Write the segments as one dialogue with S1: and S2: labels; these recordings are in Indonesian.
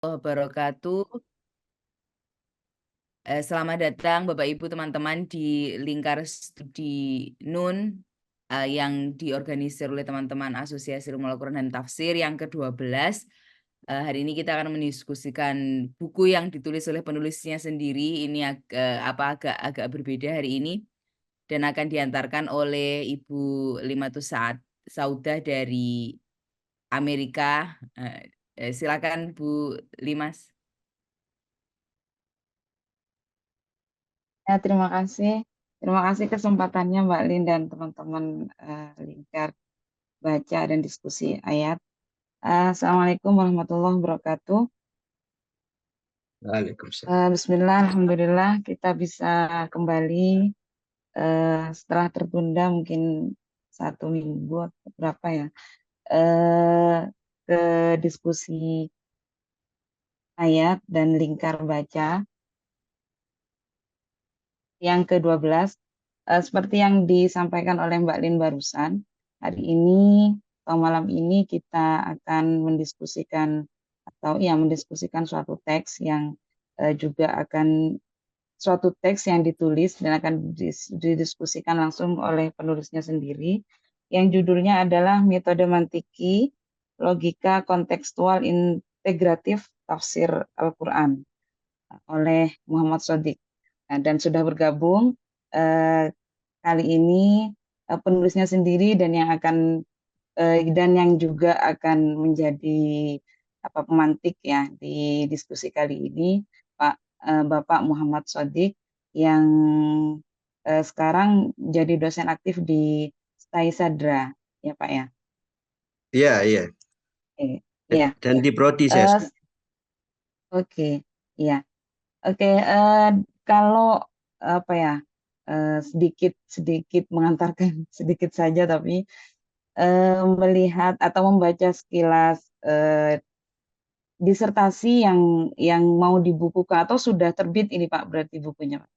S1: Wabarakatuh. Selamat datang Bapak Ibu teman-teman di Lingkar Studi Nun yang diorganisir oleh teman-teman Asosiasi Ulumul Al-Quran dan Tafsir yang ke-12. Hari ini kita akan mendiskusikan buku yang ditulis oleh penulisnya sendiri. Ini agak berbeda hari ini dan akan diantarkan oleh Ibu Limatus Saudah dari Amerika. Silakan Bu Limas.
S2: Ya, terima kasih. Terima kasih kesempatannya Mbak Lin dan teman-teman Lingkar Baca dan Diskusi Ayat. Assalamualaikum warahmatullahi wabarakatuh.
S3: Waalaikumsalam.
S2: Bismillah, Alhamdulillah kita bisa kembali setelah tertunda mungkin 1 minggu atau berapa ya, ke diskusi ayat dan Lingkar Baca yang ke-12. Seperti yang disampaikan oleh Mbak Lin barusan, hari ini atau malam ini kita akan mendiskusikan suatu teks yang juga akan suatu teks yang ditulis dan akan didiskusikan langsung oleh penulisnya sendiri, yang judulnya adalah Metode Mantiki Logika Kontekstual Integratif Tafsir Al-Quran oleh Muhammad Shadiq. Dan sudah bergabung kali ini penulisnya sendiri dan yang juga akan menjadi pemantik ya di diskusi kali ini, Bapak Muhammad Shadiq yang sekarang jadi dosen aktif di STAI Sadra, ya Pak ya.
S3: Iya, iya.
S2: Ya.
S3: Dan di Prodi saya.
S2: Oke, ya. Oke, kalau sedikit mengantarkan sedikit saja, tapi melihat atau membaca sekilas disertasi yang mau dibukukan atau sudah terbit ini Pak, berarti bukunya Pak?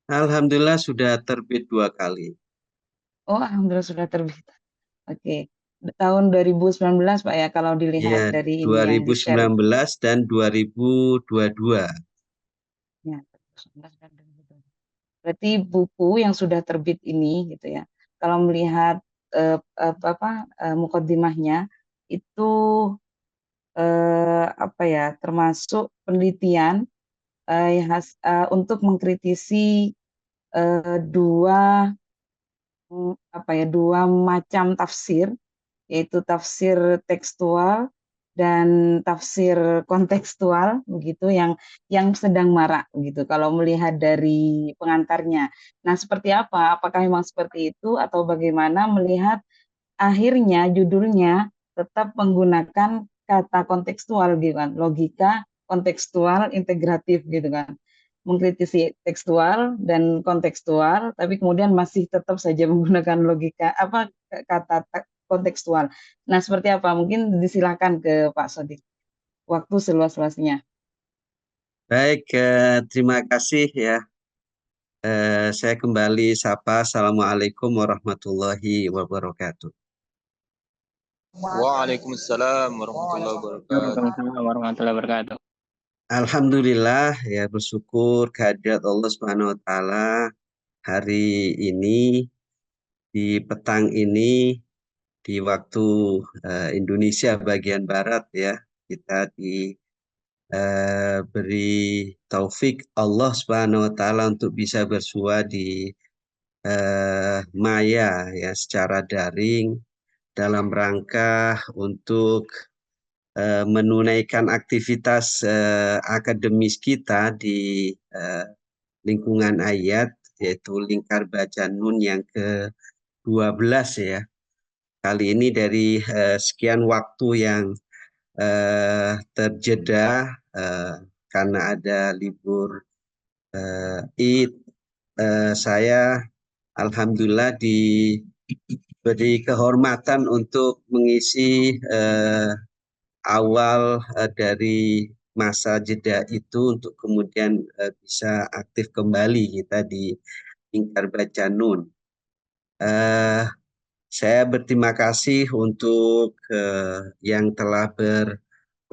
S3: Alhamdulillah sudah terbit 2 kali.
S2: Oh, alhamdulillah sudah terbit. Oke. Tahun 2019 Pak ya, kalau dilihat
S3: Ya,
S2: dari ini yang di-share.
S3: 2019 dan 2022.
S2: Ya, 2019 dan 2022. Berarti buku yang sudah terbit ini gitu ya. Kalau melihat mukaddimahnya itu termasuk penelitian untuk mengkritisi dua dua macam tafsir, yaitu tafsir tekstual dan tafsir kontekstual, begitu yang sedang marak begitu kalau melihat dari pengantarnya. Nah, seperti apa? Apakah memang seperti itu atau bagaimana melihat akhirnya judulnya tetap menggunakan kata kontekstual gitu kan, logika kontekstual integratif gitu kan, mengkritisi tekstual dan kontekstual, tapi kemudian masih tetap saja menggunakan logika kata kontekstual. Nah, seperti apa? Mungkin disilakan ke Pak Sodik. Waktu seluas-luasnya.
S3: Baik, terima kasih ya. Saya kembali sapa. Assalamualaikum warahmatullahi wabarakatuh.
S4: Waalaikumsalam warahmatullahi wabarakatuh.
S5: Waalaikumsalam warahmatullahi wabarakatuh.
S3: Alhamdulillah ya, bersyukur kehadirat Allah Subhanahu wa taala hari ini di petang ini di waktu Indonesia bagian barat ya, kita beri taufik Allah Subhanahu wa taala untuk bisa bersua di maya ya, secara daring dalam rangka untuk menunaikan aktivitas akademis kita di lingkungan ayat, yaitu Lingkar Baca Nun yang ke-12 ya. Kali ini dari sekian waktu yang terjeda karena ada libur Id, saya alhamdulillah diberi kehormatan untuk mengisi awal dari masa jeda itu untuk kemudian bisa aktif kembali kita di Lingkar Baca Nun. Saya berterima kasih untuk yang telah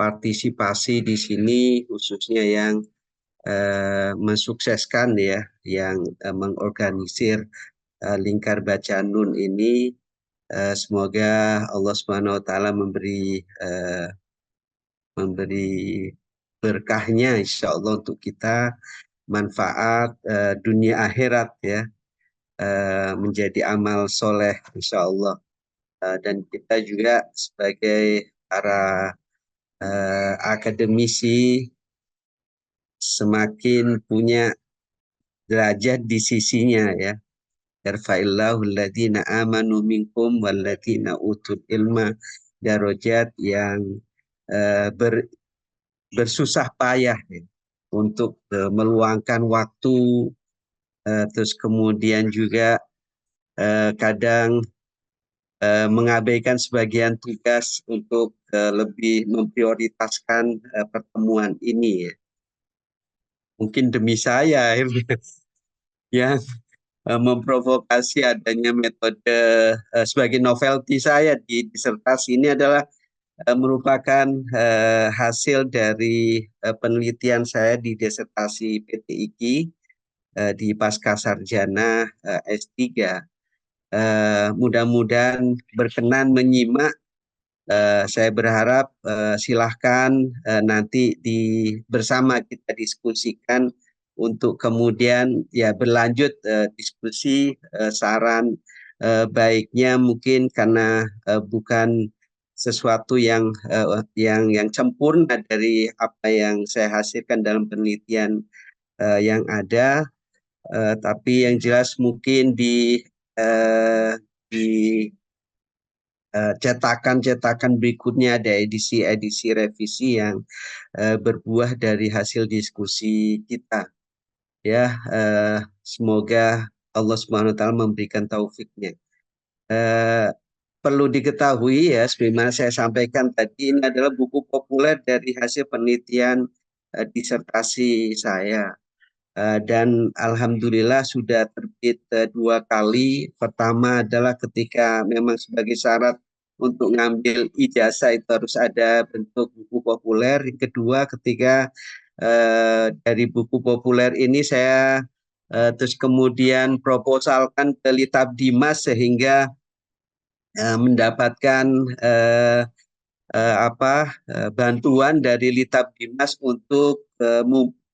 S3: partisipasi di sini, khususnya yang mensukseskan ya, yang mengorganisir Lingkar Baca Nun ini. Semoga Allah Subhanahu wa taala memberi berkahnya insya Allah untuk kita, manfaat dunia akhirat ya, menjadi amal soleh insya Allah. Dan kita juga sebagai para akademisi semakin punya derajat di sisinya ya. Yarfa'illahu alladhina amanu minkum walladhina utul ilma darajat, yang bersusah payah ya, untuk meluangkan waktu, terus kemudian juga kadang mengabaikan sebagian tugas untuk lebih memprioritaskan pertemuan ini ya. Mungkin demi saya yang memprovokasi adanya metode sebagai novelty saya di disertasi ini adalah merupakan hasil dari penelitian saya di disertasi PTIQ di pasca sarjana S3. Mudah-mudahan berkenan menyimak. Saya berharap silahkan nanti bersama kita diskusikan untuk kemudian ya berlanjut diskusi, saran baiknya mungkin karena bukan sesuatu yang sempurna dari apa yang saya hasilkan dalam penelitian yang ada, tapi yang jelas mungkin di cetakan-cetakan berikutnya ada edisi-edisi revisi yang berbuah dari hasil diskusi kita ya. Semoga Allah Subhanahu wa taala memberikan taufiknya. Perlu diketahui ya, sebagaimana saya sampaikan tadi, ini adalah buku populer dari hasil penelitian disertasi saya. Dan alhamdulillah sudah terbit 2 kali. Pertama adalah ketika memang sebagai syarat untuk ngambil ijazah itu harus ada bentuk buku populer. Yang kedua, ketika dari buku populer ini saya terus kemudian proposalkan ke Litab Dimas sehingga mendapatkan bantuan dari Litab Dimas untuk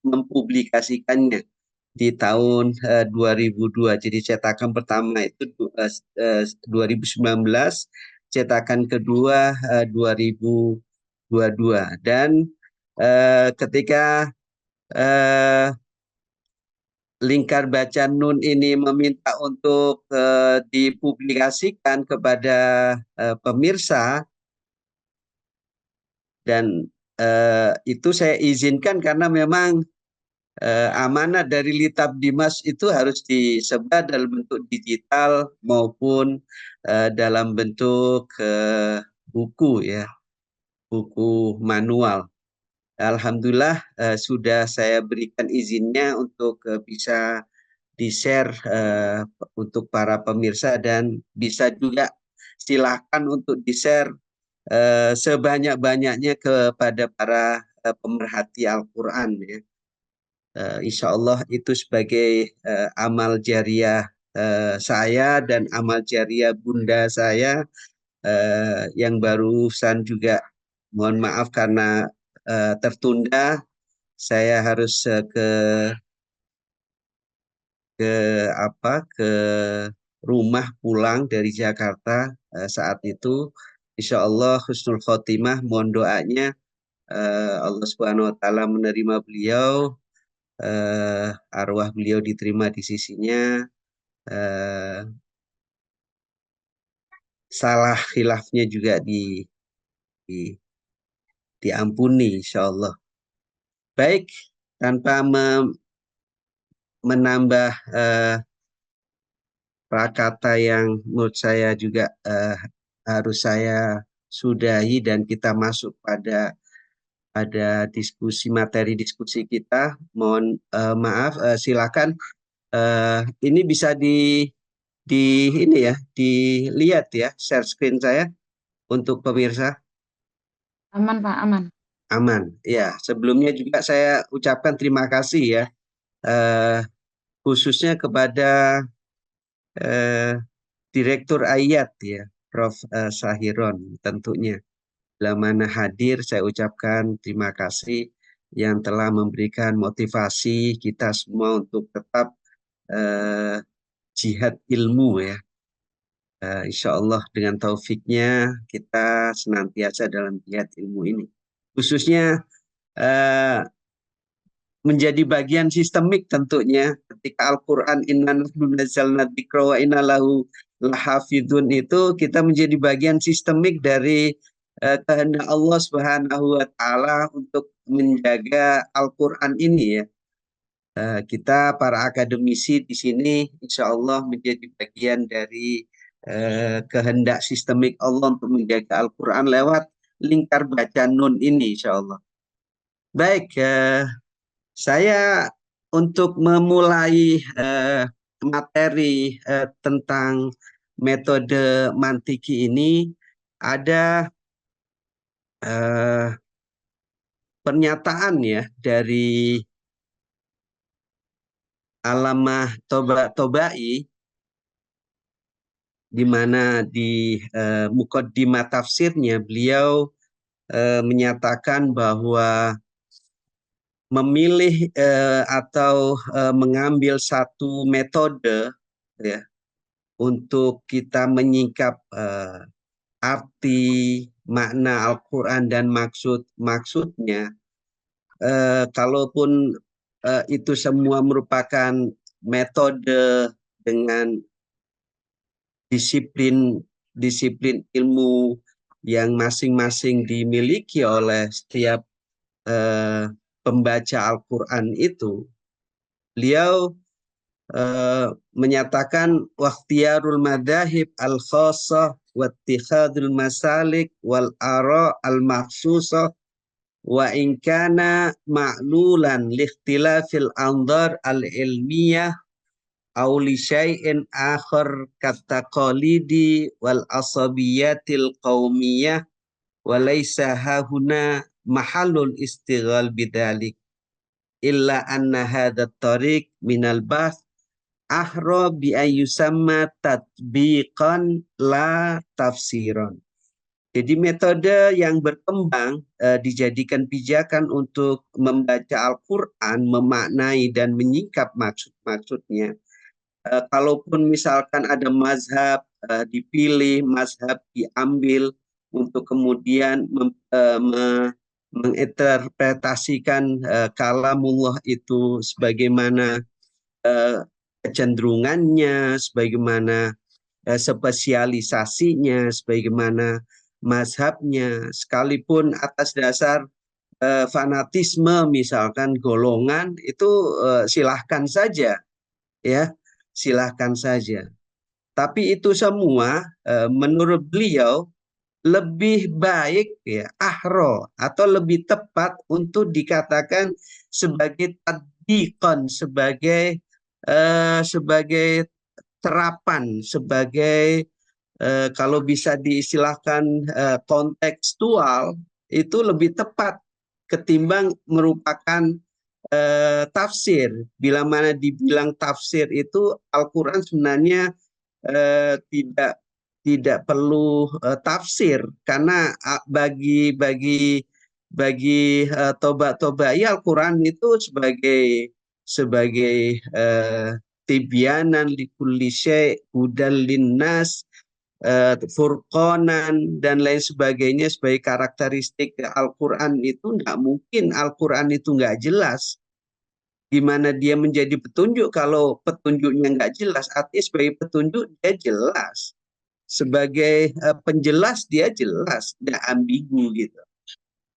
S3: mempublikasikannya di tahun 2002. Jadi cetakan pertama itu 2019, cetakan kedua 2022. Dan ketika Lingkar Baca Nun ini meminta untuk dipublikasikan kepada pemirsa, dan itu saya izinkan karena memang amanah dari Litab Dimas itu harus disebar dalam bentuk digital maupun dalam bentuk buku ya, buku manual. Alhamdulillah sudah saya berikan izinnya untuk bisa di-share untuk para pemirsa, dan bisa juga silakan untuk di-share sebanyak-banyaknya kepada para pemerhati Al-Quran ya. Insya Allah itu sebagai amal jariah saya dan amal jariah bunda saya yang barusan juga mohon maaf karena tertunda. Saya harus ke rumah pulang dari Jakarta saat itu. Insya Allah husnul khotimah, mohon doanya Allah Subhanahu wa taala menerima beliau, arwah beliau diterima di sisinya, salah khilafnya juga diampuni insya Allah. Baik, tanpa menambah prakata yang menurut saya juga harus saya sudahi dan kita masuk pada materi diskusi kita. Mohon maaf, silakan ini bisa ini ya, dilihat ya share screen saya untuk pemirsa.
S2: Aman Pak, aman.
S3: aman. Ya, sebelumnya juga saya ucapkan terima kasih ya, khususnya kepada Direktur Ayat ya, Prof. Sahiron tentunya. Bila mana hadir, saya ucapkan terima kasih yang telah memberikan motivasi kita semua untuk tetap jihad ilmu ya. Insya Allah dengan taufiknya kita senantiasa dalam jihad ilmu ini. Khususnya menjadi bagian sistemik tentunya ketika Al-Quran inna nahnu nazzalna dzikra wa inna lahu lahafidun itu kita menjadi bagian sistemik dari kehendak Allah Subhanahu wa taala untuk menjaga Al-Quran ini ya. Kita para akademisi di sini insya Allah menjadi bagian dari kehendak sistemik Allah untuk menjaga Al-Quran lewat lingkar baca nun ini insya Allah. Baik, saya untuk memulai materi tentang metode mantiki ini ada pernyataan ya dari Allamah Tobai di mana di muqaddimah tafsirnya beliau menyatakan bahwa memilih atau mengambil satu metode ya untuk kita menyingkap arti makna Al-Quran dan maksudnya, kalaupun itu semua merupakan metode dengan disiplin ilmu yang masing-masing dimiliki oleh setiap pembaca Al-Quran itu, beliau menyatakan wakhtiyarul madahib al-khassah wattikhadul masalik wal ara al-makhsusah wa in kana ma'lulan liikhtilafil anzar al-ilmiyah aw li syai'in akhar kattaqalidi wal asabiyatil qaumiyah wa laysa hahuna mahallul istighal bidzalik illa anna hadha tariq minal bahth ahra bi ayyusamma tatbiqan la tafsiran. Jadi metode yang berkembang dijadikan pijakan untuk membaca Al-Quran, memaknai dan menyingkap maksudnya. Kalaupun misalkan ada mazhab dipilih, mazhab diambil untuk kemudian menginterpretasikan kalamullah itu sebagaimana kecenderungannya, sebagaimana spesialisasinya, sebagaimana mazhabnya, sekalipun atas dasar fanatisme misalkan golongan itu silahkan saja ya, silahkan saja. Tapi itu semua menurut beliau lebih baik ya ahro atau lebih tepat untuk dikatakan sebagai tadbiqan, sebagai terapan, sebagai kalau bisa diistilahkan kontekstual, itu lebih tepat ketimbang merupakan tafsir. Bila mana dibilang tafsir itu Al-Quran sebenarnya tidak perlu tafsir, karena bagi Tobai Al-Quran itu sebagai tibyanan likulli syai' hudal linnas, furqanan dan lain sebagainya sebagai karakteristik Al-Quran itu nggak mungkin Al-Quran itu nggak jelas. Gimana dia menjadi petunjuk kalau petunjuknya nggak jelas? Artinya sebagai petunjuk dia jelas, sebagai penjelas dia jelas, tidak ambigu gitu.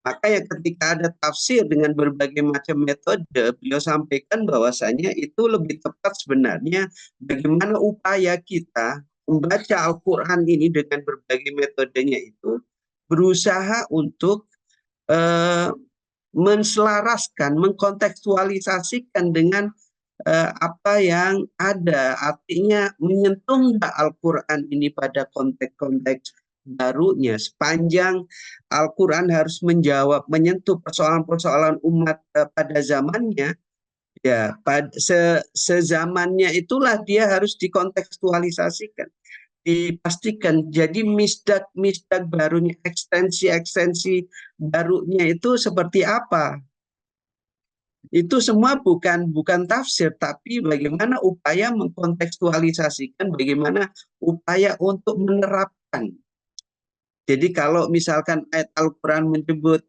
S3: Makanya ketika ada tafsir dengan berbagai macam metode, beliau sampaikan bahwasanya itu lebih tepat sebenarnya bagaimana upaya kita membaca Al-Quran ini dengan berbagai metodenya itu berusaha untuk menselaraskan, mengkontekstualisasikan dengan apa yang ada, artinya menyentuh Al-Quran ini pada konteks-konteks barunya. Sepanjang Al-Quran harus menyentuh persoalan-persoalan umat pada zamannya, ya sezamannya itulah dia harus dikontekstualisasikan, dipastikan. Jadi misdak barunya, ekstensi barunya itu seperti apa? Itu semua bukan tafsir, tapi bagaimana upaya mengkontekstualisasikan, bagaimana upaya untuk menerapkan. Jadi kalau misalkan ayat Al-Quran menyebut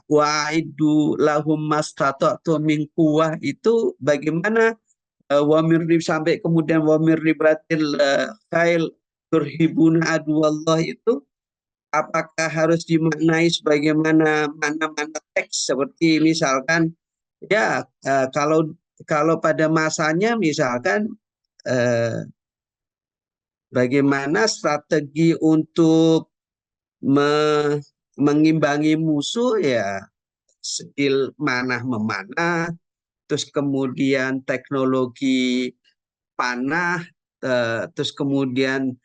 S3: wa'idu lahum mastata'tu min quwwah, itu bagaimana wamirrib sampai kemudian wamirribratil khail turhibuna aduallah, itu apakah harus dimaknai sebagaimana mana-mana teks, seperti misalkan ya kalau pada masanya misalkan bagaimana strategi untuk mengimbangi musuh, ya skill manah memanah, terus kemudian teknologi panah, terus kemudian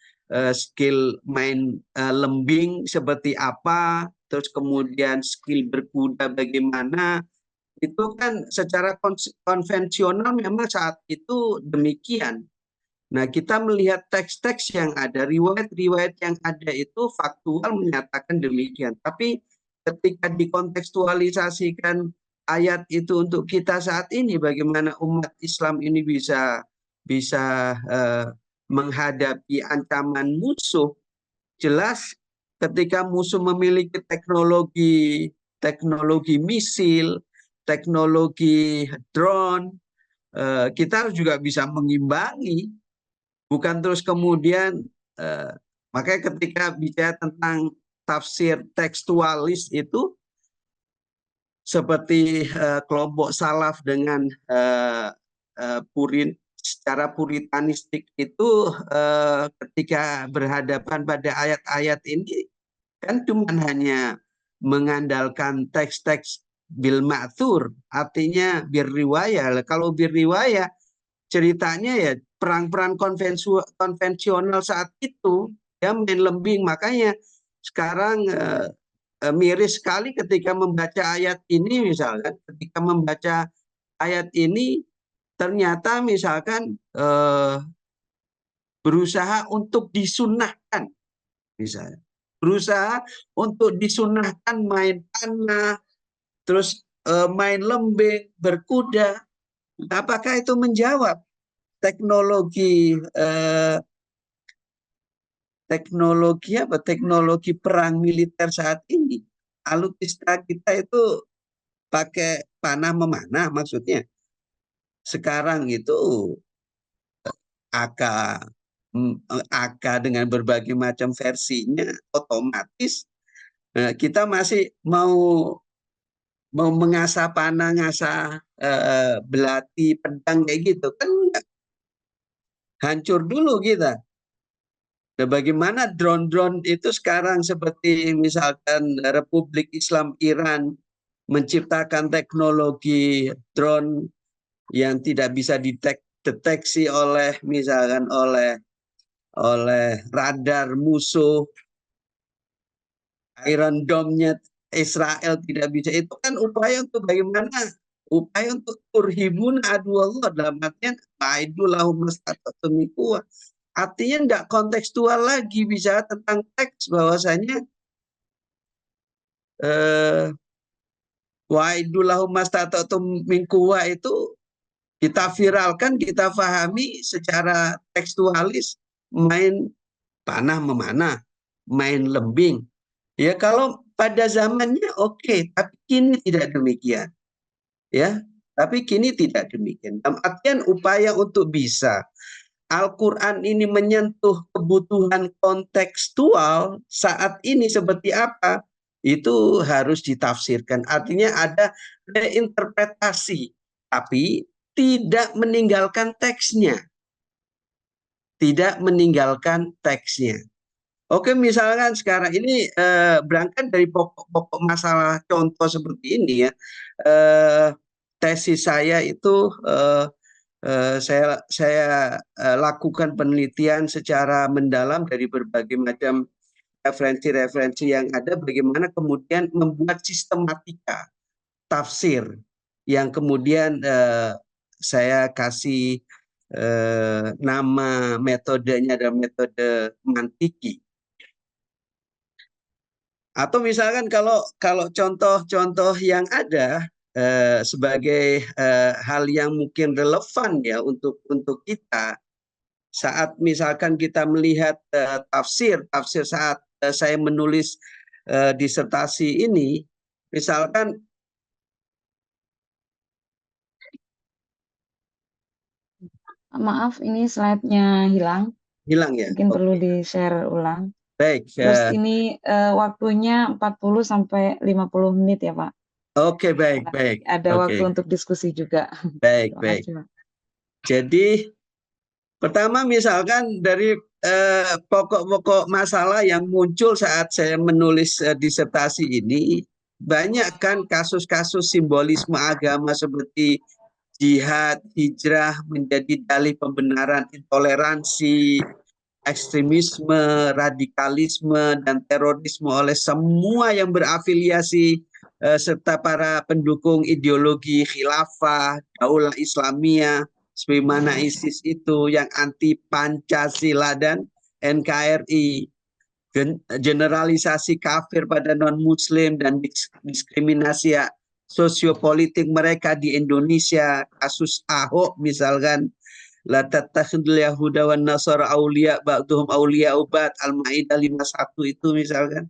S3: skill main lembing seperti apa, terus kemudian skill berkuda bagaimana. Itu kan secara konvensional memang saat itu demikian. Nah, kita melihat teks-teks yang ada, riwayat-riwayat yang ada itu faktual menyatakan demikian. Tapi ketika dikontekstualisasikan ayat itu untuk kita saat ini, bagaimana umat Islam ini bisa menghadapi ancaman musuh, jelas ketika musuh memiliki teknologi misil, teknologi drone, kita harus juga bisa mengimbangi. Bukan terus kemudian, makanya ketika bicara tentang tafsir tekstualis itu, seperti kelompok salaf dengan secara puritanistik itu, ketika berhadapan pada ayat-ayat ini, kan cuma hanya mengandalkan teks-teks bil ma'thur, artinya birriwayah. Kalau birriwayah, ceritanya ya perang-perang konvensional saat itu, ya main lembing. Makanya sekarang miris sekali ketika membaca ayat ini, misalkan ketika membaca ayat ini ternyata misalkan berusaha untuk disunahkan, misalnya berusaha untuk disunahkan main panah, terus main lembing, berkuda. Apakah itu menjawab teknologi perang militer saat ini? Alutsista kita itu pakai panah memanah, maksudnya. Sekarang itu AK dengan berbagai macam versinya otomatis, kita masih mau mengasah panah, ngasah belati, pedang kayak gitu kan enggak. Hancur dulu kita. Nah, bagaimana drone-drone itu sekarang, seperti misalkan Republik Islam Iran menciptakan teknologi drone yang tidak bisa dideteksi oleh misalkan oleh radar musuh, Iron Dome-nya Israel tidak bisa. Itu kan upaya untuk bagaimana? Upaya untuk turhibun aduallah, dalam artian ma'idulahum mastata'tum min quwwah. Artinya enggak kontekstual lagi, bisa tentang teks bahwasanya wa'idulahum mastata'tum min quwwah itu kita viralkan, kita pahami secara tekstualis, main panah memanah, main lembing. Ya kalau pada zamannya oke, tapi kini tidak demikian. Ya, tapi kini tidak demikian. Dalam artian upaya untuk bisa Al-Quran ini menyentuh kebutuhan kontekstual saat ini seperti apa, itu harus ditafsirkan. Artinya ada reinterpretasi, tapi tidak meninggalkan teksnya. Tidak meninggalkan teksnya. Oke, misalkan sekarang ini berangkat dari pokok-pokok masalah contoh seperti ini ya. Tesis saya itu saya lakukan penelitian secara mendalam dari berbagai macam referensi-referensi yang ada, bagaimana kemudian membuat sistematika tafsir yang kemudian saya kasih nama metodenya adalah metode mantiki. Atau misalkan kalau contoh-contoh yang ada sebagai hal yang mungkin relevan ya untuk kita saat misalkan kita melihat tafsir saat saya menulis disertasi ini, misalkan
S2: Maaf, ini slide-nya hilang.
S3: Hilang ya?
S2: Mungkin perlu di-share ulang.
S3: Baik.
S2: Terus ini waktunya 40 sampai 50 menit ya, Pak.
S3: Oke, baik.
S2: Ada waktu untuk diskusi juga.
S3: Baik. Jadi pertama misalkan dari pokok-pokok masalah yang muncul saat saya menulis disertasi ini, banyak kan kasus-kasus simbolisme agama seperti jihad, hijrah menjadi dalih pembenaran intoleransi, ekstremisme, radikalisme, dan terorisme oleh semua yang berafiliasi serta para pendukung ideologi khilafah, daulah Islamiyah, sebagaimana ISIS itu yang anti Pancasila dan NKRI, generalisasi kafir pada non-muslim dan diskriminasi sosiopolitik mereka di Indonesia, kasus Ahok misalkan, la tattakhidul yahuda wan nasara auliya ba'duhum auliya ubat, Al-Maidah 51 itu misalkan.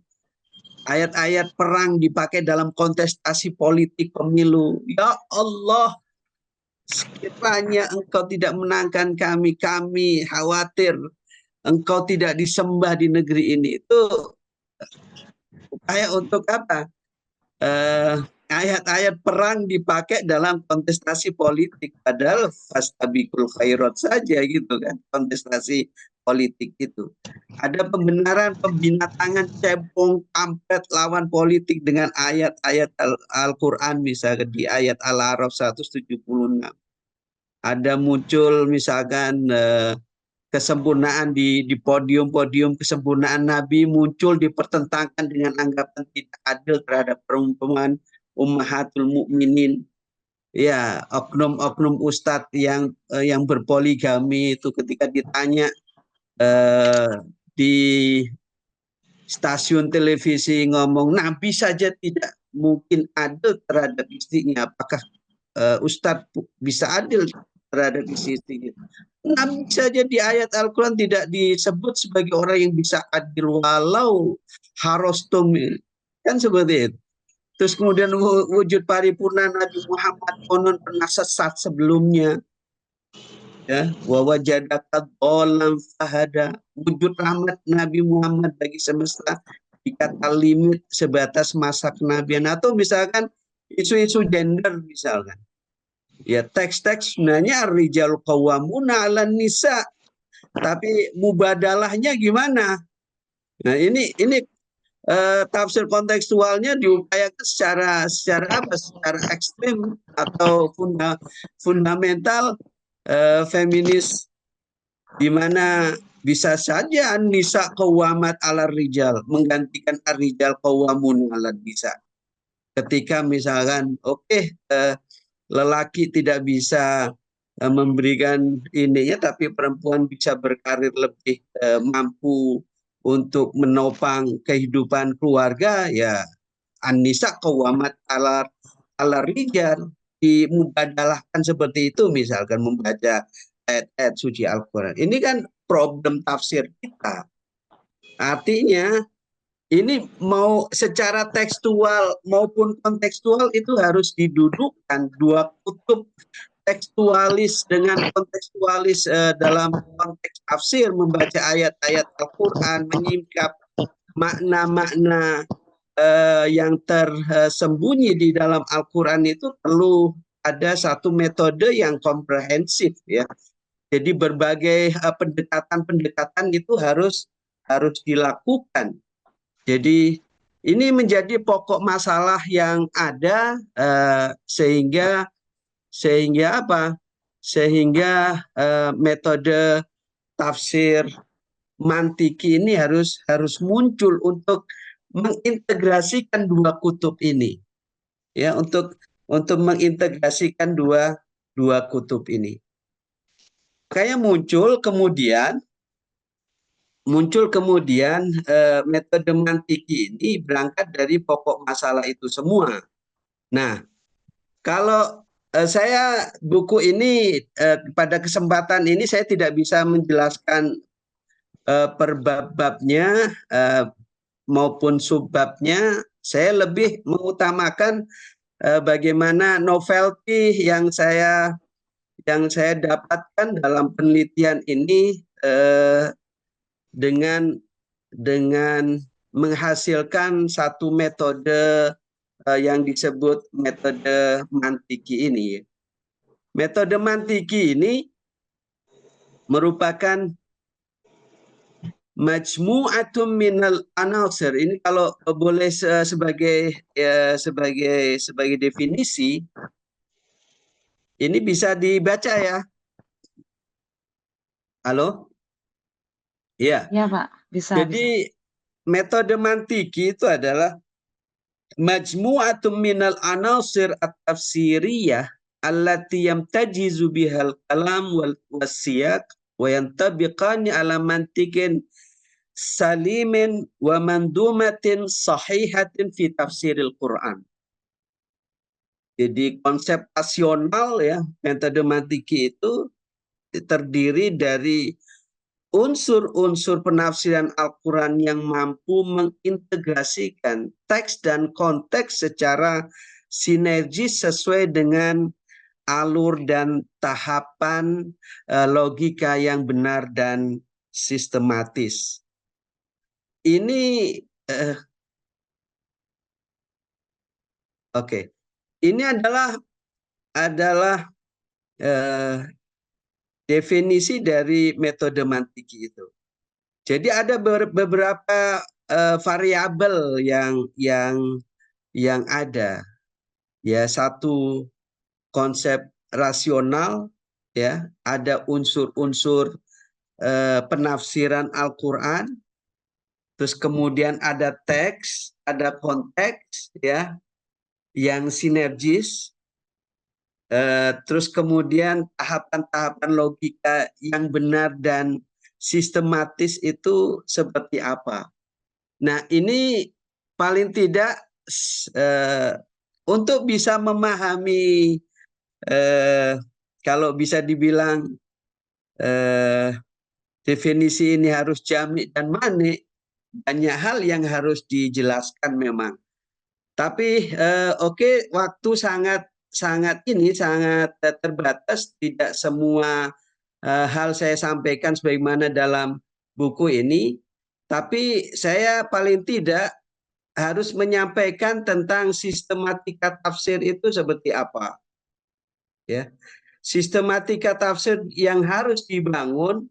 S3: Ayat-ayat perang dipakai dalam kontestasi politik pemilu. Ya Allah, sekiranya engkau tidak menangkan kami khawatir engkau tidak disembah di negeri ini. Itu upaya untuk apa? Ayat-ayat perang dipakai dalam kontestasi politik, padahal fastabiqul khairat saja gitu kan, kontestasi politik itu. Ada pembenaran pembinatangan cebong kampret lawan politik dengan ayat-ayat Al-Quran, misalnya di ayat Al-A'raf 176. Ada muncul misalkan kesempurnaan di podium-podium kesempurnaan Nabi muncul dipertentangkan dengan anggapan tidak adil terhadap perempuan ummahatul mukminin. Ya, oknum-oknum ustadz yang berpoligami itu ketika ditanya di stasiun televisi ngomong Nabi saja tidak mungkin adil terhadap istrinya, apakah ustadz bisa adil terhadap istrinya? Nabi saja di ayat Al-Quran tidak disebut sebagai orang yang bisa adil walau harostum, kan seperti itu. Terus kemudian wujud paripurna Nabi Muhammad konon pernah sesat sebelumnya, ya, wa wajadaka dhalam fahada. Wujud rahmat Nabi Muhammad bagi semesta dikata limit sebatas masa kenabian. Atau misalkan isu-isu gender misalkan, ya teks-teks sebenarnya rijal qawwamuna 'alan nisa, tapi mubadalahnya gimana? Nah, ini tafsir kontekstualnya diupayakan secara ekstrim atau fundamental feminis, di mana bisa saja nisa qawamat 'alar rijal menggantikan ar-rijal qawamun 'alan nisa. Ketika misalkan lelaki tidak bisa memberikan ininya, tapi perempuan bisa berkarir lebih mampu untuk menopang kehidupan keluarga, ya an-nisa qawamat 'alar rijal, dimubadalahkan seperti itu misalkan membaca ayat-ayat suci Al-Quran. Ini kan problem tafsir kita. Artinya ini mau secara tekstual maupun kontekstual itu harus didudukkan dua kutub, tekstualis dengan kontekstualis dalam konteks tafsir, membaca ayat-ayat Al-Quran, menyingkap makna-makna yang tersembunyi di dalam Al-Quran itu perlu ada satu metode yang komprehensif, ya. Jadi berbagai pendekatan-pendekatan itu harus dilakukan. Jadi ini menjadi pokok masalah yang ada sehingga apa? Sehingga metode tafsir mantiki ini harus muncul untuk mengintegrasikan dua kutub ini, ya, untuk mengintegrasikan dua kutub ini. Kayak muncul kemudian metode mantiki ini berangkat dari pokok masalah itu semua. Nah, kalau buku ini pada kesempatan ini saya tidak bisa menjelaskan per bab-babnya maupun subbabnya. Saya lebih mengutamakan bagaimana novelty yang saya dapatkan dalam penelitian ini dengan menghasilkan satu metode yang disebut metode mantiki ini. Metode mantiki ini merupakan majmu'atum minal anasir. Ini kalau boleh sebagai definisi, ini bisa dibaca ya. Halo? Iya.
S2: Ya, Pak. Bisa.
S3: Jadi metode mantiki itu adalah majmu'atum minal anasir at-tafsiriyah allati yamtajizu bihal kalam wal wasiyaq wa yantabiqani ala mantikin salimin wa mandumatin sahihatin fi tafsiril Quran. Jadi konsep rasional ya, metode mantiki itu terdiri dari unsur-unsur penafsiran Al-Quran yang mampu mengintegrasikan teks dan konteks secara sinergis sesuai dengan alur dan tahapan logika yang benar dan sistematis. Ini ini adalah definisi dari metode mantiki itu. Jadi ada beberapa variabel yang ada. Ya, satu konsep rasional, ya, ada unsur-unsur penafsiran Al-Qur'an. Terus kemudian ada teks, ada konteks, ya, yang sinergis. Terus kemudian tahapan-tahapan logika yang benar dan sistematis itu seperti apa. Nah, ini paling tidak untuk bisa memahami, kalau bisa dibilang definisi ini harus jami' dan mani', banyak hal yang harus dijelaskan memang. Tapi waktu sangat terbatas, tidak semua hal saya sampaikan sebagaimana dalam buku ini, tapi saya paling tidak harus menyampaikan tentang sistematika tafsir itu seperti apa. Ya. Sistematika tafsir yang harus dibangun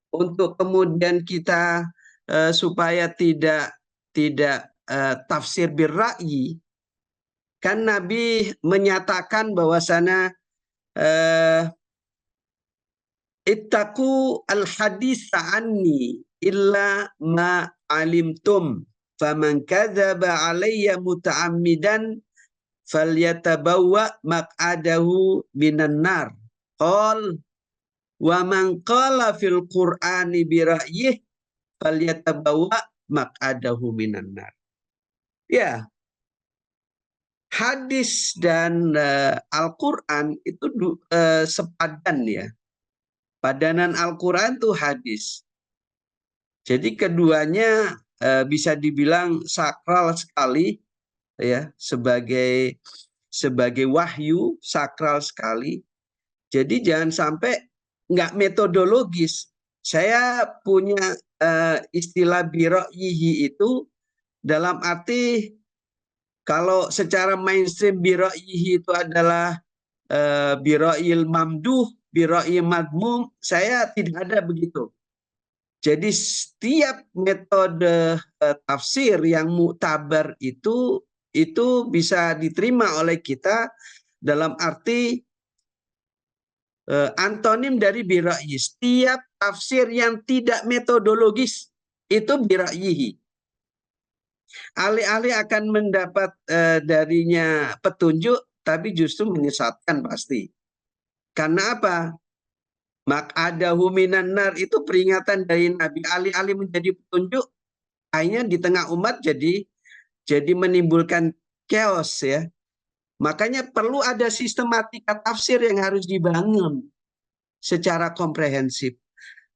S3: untuk kemudian kita supaya tidak tafsir birra'yi. Kan Nabi menyatakan bahwasana ittaqu al-haditsa anni illa ma alimtum faman kadzaba alayya muta'ammidan falyatabawwa maq'adahu minan nar. Qal wa man qala fil qur'ani bi ra'yih falyatabawwa maq'adahu minan nar. Ya. Hadis dan Al-Quran itu sepadan ya. Padanan Al-Quran itu hadis. Jadi keduanya bisa dibilang sakral sekali ya, sebagai wahyu, sakral sekali. Jadi jangan sampai nggak metodologis. Saya punya istilah bira'yihi itu dalam arti kalau secara mainstream bira'yihi itu adalah bira'il mamduh, bira'il madmum, saya tidak ada begitu. Jadi setiap metode tafsir yang muktabar itu bisa diterima oleh kita dalam arti antonim dari bira'yi. Setiap tafsir yang tidak metodologis itu bira'yihi. Alih-alih akan mendapat darinya petunjuk, tapi justru menyesatkan pasti. Karena apa? Mak'adahu minan nar itu peringatan dari Nabi. Alih-alih menjadi petunjuk, akhirnya di tengah umat jadi menimbulkan chaos ya. Makanya perlu ada sistematika tafsir yang harus dibangun secara komprehensif.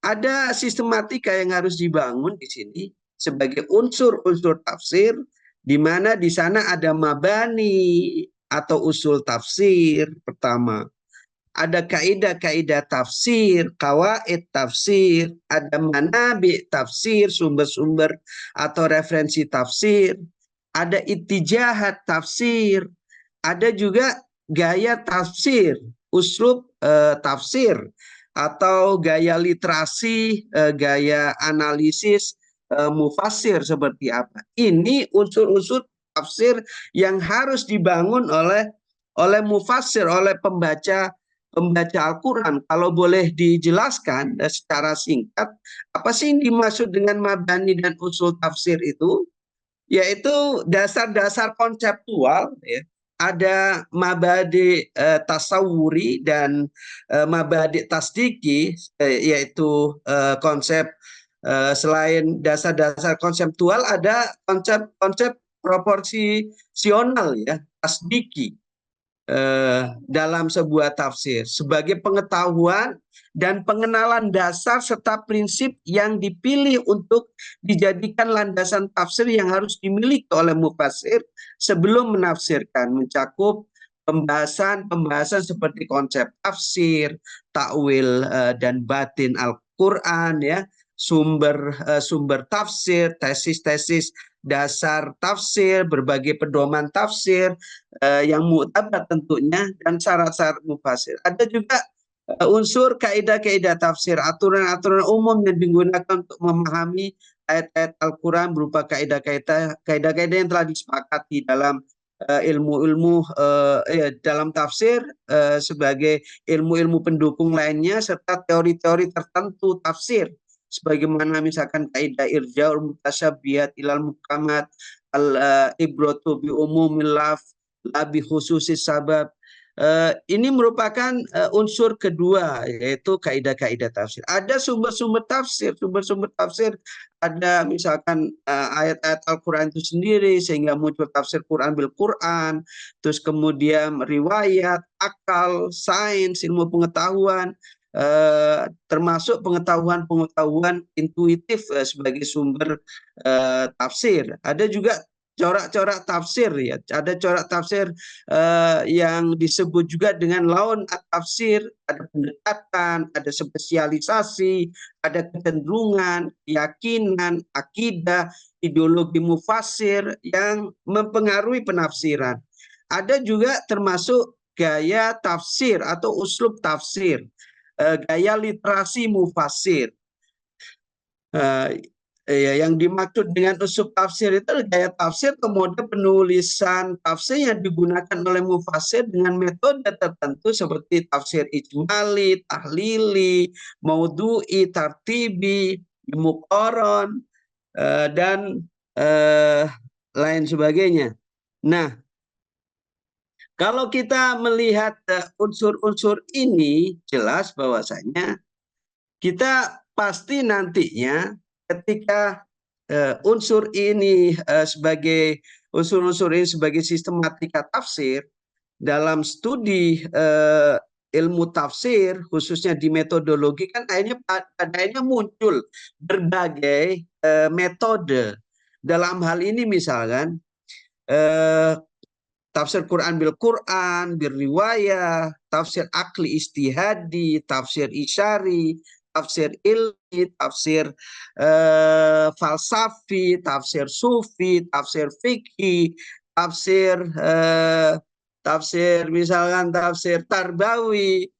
S3: Ada sistematika yang harus dibangun di sini sebagai unsur-unsur tafsir, di mana di sana ada mabani atau usul tafsir pertama. Ada kaidah-kaidah tafsir, qawaid tafsir, ada manabi tafsir, sumber-sumber atau referensi tafsir, ada ittijahat tafsir, ada juga gaya tafsir, uslub tafsir, atau gaya literasi, gaya analisis mufassir seperti apa. Ini unsur-unsur tafsir yang harus dibangun oleh mufassir, oleh pembaca Al-Quran. Kalau boleh dijelaskan secara singkat, apa sih yang dimaksud dengan mabani dan usul tafsir itu? Yaitu dasar-dasar konseptual ya. Ada mabadi tasawuri dan mabadi tasdiki, yaitu konsep selain dasar-dasar konseptual ada konsep proporsional ya, tasdiki dalam sebuah tafsir sebagai pengetahuan dan pengenalan dasar serta prinsip yang dipilih untuk dijadikan landasan tafsir yang harus dimiliki oleh mufassir sebelum menafsirkan, mencakup pembahasan seperti konsep tafsir, takwil dan batin Al-Qur'an ya, sumber tafsir, tesis-tesis dasar tafsir, berbagai pedoman tafsir yang mu'tabar tentunya, dan syarat-syarat mufassir. Ada juga unsur kaidah-kaidah tafsir, aturan-aturan umum yang digunakan untuk memahami ayat-ayat Al-Quran berupa kaidah-kaidah yang telah disepakati dalam ilmu-ilmu dalam tafsir sebagai ilmu-ilmu pendukung lainnya, serta teori-teori tertentu tafsir sebagaimana misalkan kaidah irja'ul mutasyabihat ilal muhkamat, al-ibratu bi umumil laf la bi khususis sabab. Ini merupakan unsur kedua, yaitu kaidah-kaidah tafsir. Ada sumber-sumber tafsir, ada misalkan ayat-ayat Al-Quran itu sendiri sehingga muncul tafsir Quran bil Quran, terus kemudian riwayat, akal, sains, ilmu pengetahuan, termasuk pengetahuan intuitif sebagai sumber tafsir. Ada juga corak-corak tafsir ya, ada corak tafsir yang disebut juga dengan laun tafsir, ada pendekatan, ada spesialisasi, ada kecenderungan, keyakinan, akidah, ideologi mufassir yang mempengaruhi penafsiran. Ada juga termasuk gaya tafsir atau uslub tafsir, gaya literasi mufassir. Yang dimaksud dengan uslub tafsir itu gaya tafsir kemudian penulisan tafsir yang digunakan oleh mufassir dengan metode tertentu seperti tafsir ijmali, tahlili, maudhu'i, tartibi, muqaron, dan lain sebagainya. Nah, kalau kita melihat unsur-unsur ini, jelas bahwasanya kita pasti nantinya ketika unsur ini sebagai sistematika tafsir dalam studi ilmu tafsir, khususnya di metodologi, kan akhirnya muncul berbagai metode. Dalam hal ini misalkan tafsir Quran bil Quran, bil riwayah, tafsir akli istihadi, tafsir isyari, tafsir ilmi, tafsir falsafi, tafsir sufi, tafsir fikhi, tafsir misalkan tafsir tarbawi,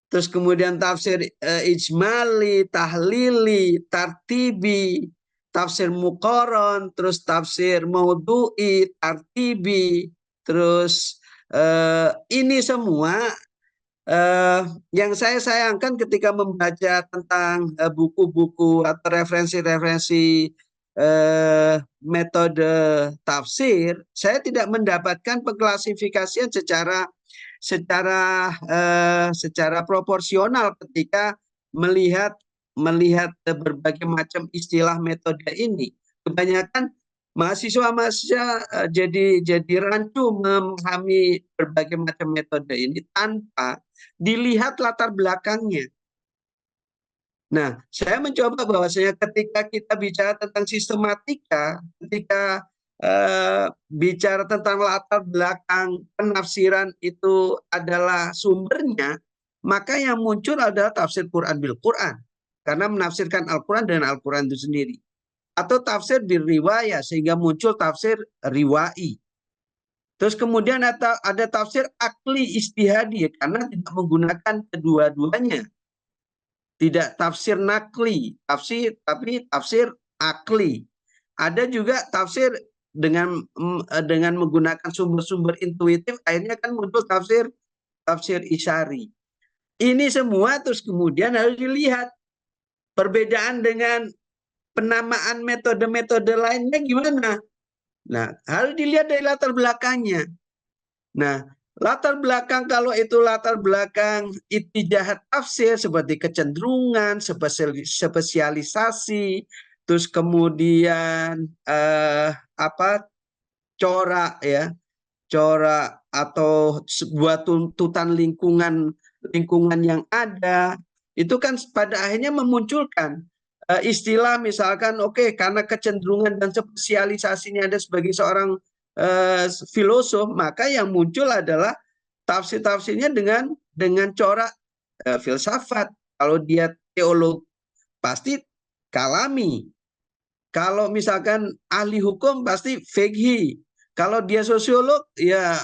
S3: terus kemudian tafsir ijmali, tahlili, tartibi, tafsir muqaron, terus tafsir maudhu'i, tartibi. Terus ini semua Yang saya sayangkan ketika membaca tentang buku-buku atau referensi-referensi metode tafsir, saya tidak mendapatkan pengklasifikasian secara proporsional ketika melihat berbagai macam istilah metode ini. Kebanyakan mahasiswa jadi rancu memahami berbagai macam metode ini tanpa dilihat latar belakangnya. Nah, saya mencoba bahwasanya ketika kita bicara tentang sistematika, ketika bicara tentang latar belakang penafsiran itu adalah sumbernya, maka yang muncul adalah tafsir Quran bil Quran, karena menafsirkan Al-Quran dan Al-Quran itu sendiri. Atau tafsir bil riwayah, sehingga muncul tafsir riwai. Terus kemudian ada tafsir akli istihadi, karena tidak menggunakan kedua-duanya. Tidak tafsir nakli, tapi tafsir akli. Ada juga tafsir dengan menggunakan sumber-sumber intuitif, akhirnya kan muncul tafsir isyari. Ini semua terus kemudian harus dilihat perbedaan dengan penamaan metode-metode lainnya gimana. Nah, harus dilihat dari latar belakangnya. Nah, latar belakang, kalau itu latar belakang itijahat tafsir seperti kecenderungan, spesialisasi, terus kemudian corak ya, corak atau sebuah tuntutan lingkungan yang ada, itu kan pada akhirnya memunculkan istilah misalkan karena kecenderungan dan spesialisasinya ada sebagai seorang filosof, maka yang muncul adalah tafsir-tafsirnya dengan corak filsafat. Kalau dia teolog pasti kalami. Kalau misalkan ahli hukum pasti fikhi. Kalau dia sosiolog ya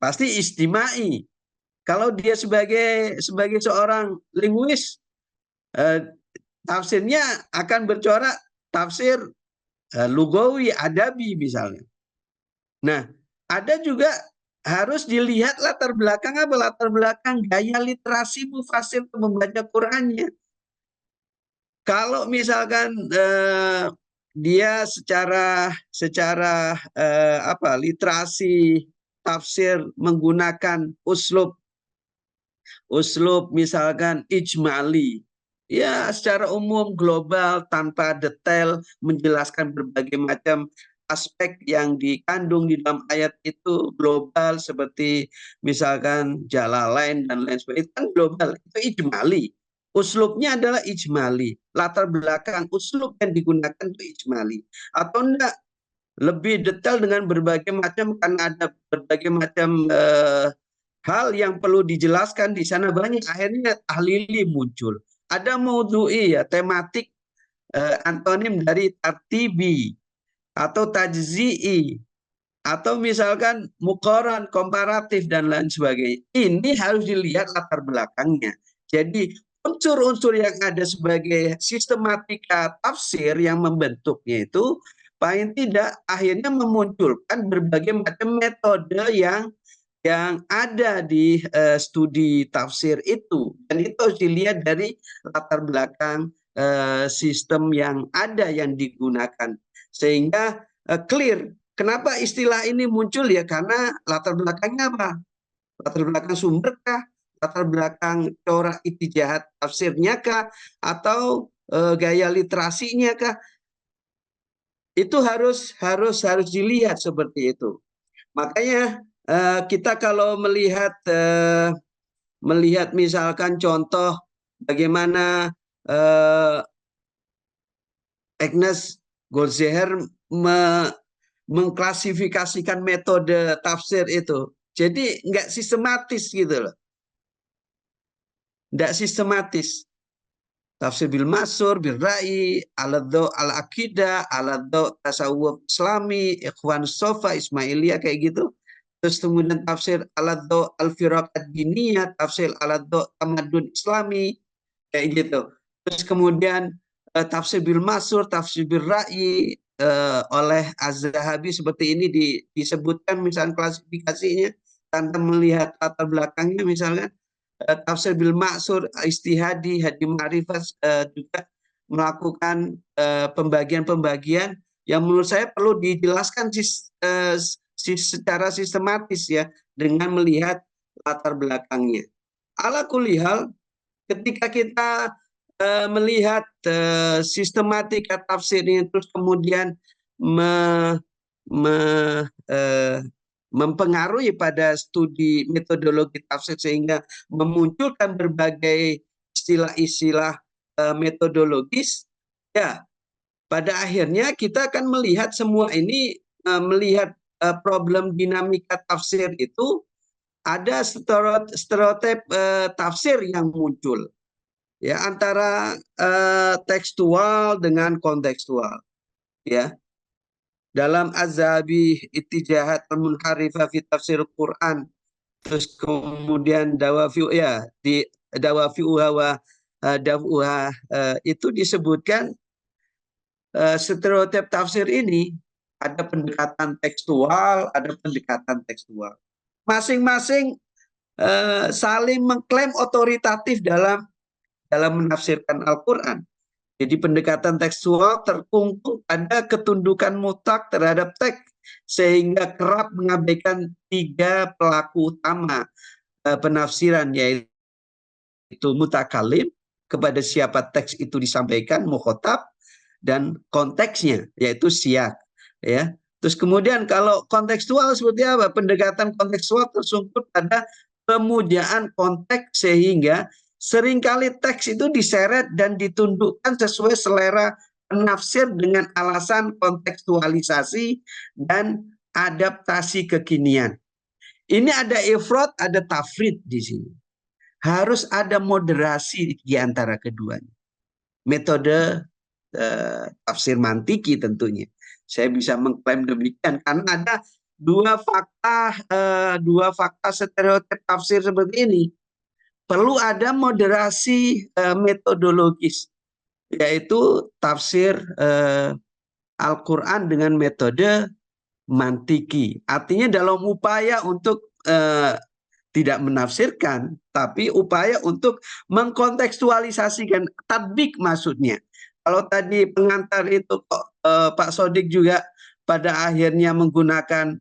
S3: pasti istimai. Kalau dia sebagai seorang linguis, tafsirnya akan bercorak tafsir lugawi, adabi misalnya. Nah, ada juga harus dilihat latar belakang apa? Latar belakang gaya literasi mufasir membaca Qur'annya. Kalau misalkan dia secara literasi tafsir menggunakan uslub misalkan ijmali, ya secara umum global tanpa detail menjelaskan berbagai macam aspek yang dikandung di dalam ayat itu global, seperti misalkan Jalalain dan lain sebagainya, itu kan global, itu ijmali. Uslubnya adalah ijmali, latar belakang uslub yang digunakan itu ijmali. Atau enggak, lebih detail dengan berbagai macam, karena ada berbagai macam hal yang perlu dijelaskan di sana banyak, akhirnya tahlili muncul. Ada maudhu'i ya, tematik, antonim dari tartibi atau tajzi'i, atau misalkan muqaran, komparatif dan lain sebagainya. Ini harus dilihat latar belakangnya. Jadi unsur-unsur yang ada sebagai sistematika tafsir yang membentuknya itu paling tidak akhirnya memunculkan berbagai macam metode yang ada di studi tafsir itu, dan itu harus dilihat dari latar belakang sistem yang ada yang digunakan, sehingga clear kenapa istilah ini muncul ya, karena latar belakangnya apa? Latar belakang sumberkah? Latar belakang corak itijahat tafsirnya kah? Atau gaya literasinya kah? Itu harus dilihat seperti itu. Makanya kita kalau melihat misalkan contoh bagaimana Agnes Goldziher mengklasifikasikan metode tafsir itu, jadi nggak sistematis gitu loh, nggak sistematis. Tafsir bil masur, bil ra'i, aladdo al-aqidah, aladdo tasawuf islami, ikhwan sofa, ismailiyah, kayak gitu. Terus kemudian tafsir aladdo al-firaqat diniyah, tafsir aladdo tamadun islami, kayak gitu. Terus kemudian tafsir bil masur, tafsir bil ra'i oleh Az-Zahabi seperti ini disebutkan misalnya klasifikasinya tanpa melihat latar belakangnya misalnya. tafsir bil ma'sur, istihadi, hadi ma'rifat, juga melakukan pembagian-pembagian yang menurut saya perlu dijelaskan secara sistematis ya, dengan melihat latar belakangnya. Ala kulli hal, ketika kita melihat sistematika tafsir ini terus kemudian mempengaruhi pada studi metodologi tafsir sehingga memunculkan berbagai istilah-istilah metodologis, ya pada akhirnya kita akan melihat semua ini, melihat problem dinamika tafsir itu ada stereotip tafsir yang muncul ya, antara tekstual dengan kontekstual ya. Dalam Az-Zahabi Ittijahat al-Munharifah fi tafsir Quran, terus kemudian dawafi'u ya, di dawafi'uha wa daf'uha, itu disebutkan stereotip tafsir ini ada pendekatan tekstual, ada pendekatan tekstual. Masing-masing saling mengklaim otoritatif dalam menafsirkan Al-Quran. Jadi pendekatan tekstual terkungkung pada ketundukan mutlak terhadap teks, sehingga kerap mengabaikan 3 pelaku utama penafsiran, yaitu mutakalim, kepada siapa teks itu disampaikan, mukhotab, dan konteksnya, yaitu siyak ya. Terus kemudian kalau kontekstual seperti apa? Pendekatan kontekstual tersungkur pada pemujaan konteks, sehingga seringkali teks itu diseret dan ditundukkan sesuai selera penafsir dengan alasan kontekstualisasi dan adaptasi kekinian. Ini ada ifrat, ada tafrid di sini. Harus ada moderasi di antara keduanya. Metode tafsir mantiki tentunya. Saya bisa mengklaim demikian karena ada dua fakta stereotip tafsir seperti ini. Perlu ada moderasi metodologis, yaitu tafsir Al-Quran dengan metode mantiki. Artinya dalam upaya untuk tidak menafsirkan, tapi upaya untuk mengkontekstualisasikan, tadbik maksudnya. Kalau tadi pengantar itu Pak Sodik juga pada akhirnya menggunakan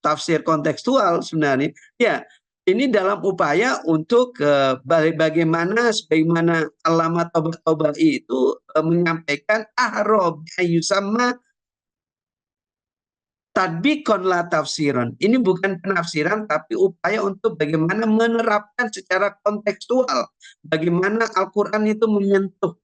S3: tafsir kontekstual sebenarnya, ya ini dalam upaya untuk bagaimana sebagaimana Allamah Tabatabai itu menyampaikan ahrob ayusama tadbikon la tafsiran. Ini bukan penafsiran tapi upaya untuk bagaimana menerapkan secara kontekstual bagaimana Al-Quran itu menyentuh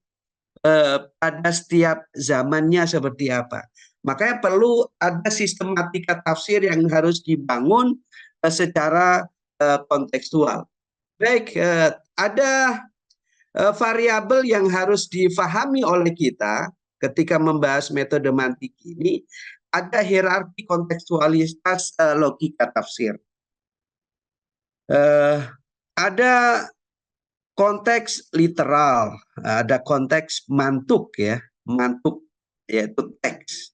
S3: pada setiap zamannya seperti apa. Makanya perlu ada sistematika tafsir yang harus dibangun secara kontekstual. Baik, ada variabel yang harus difahami oleh kita ketika membahas metode mantiki ini. Ada hierarki kontekstualitas logika tafsir. Ada konteks literal, ada konteks mantuk ya, mantuk yaitu teks.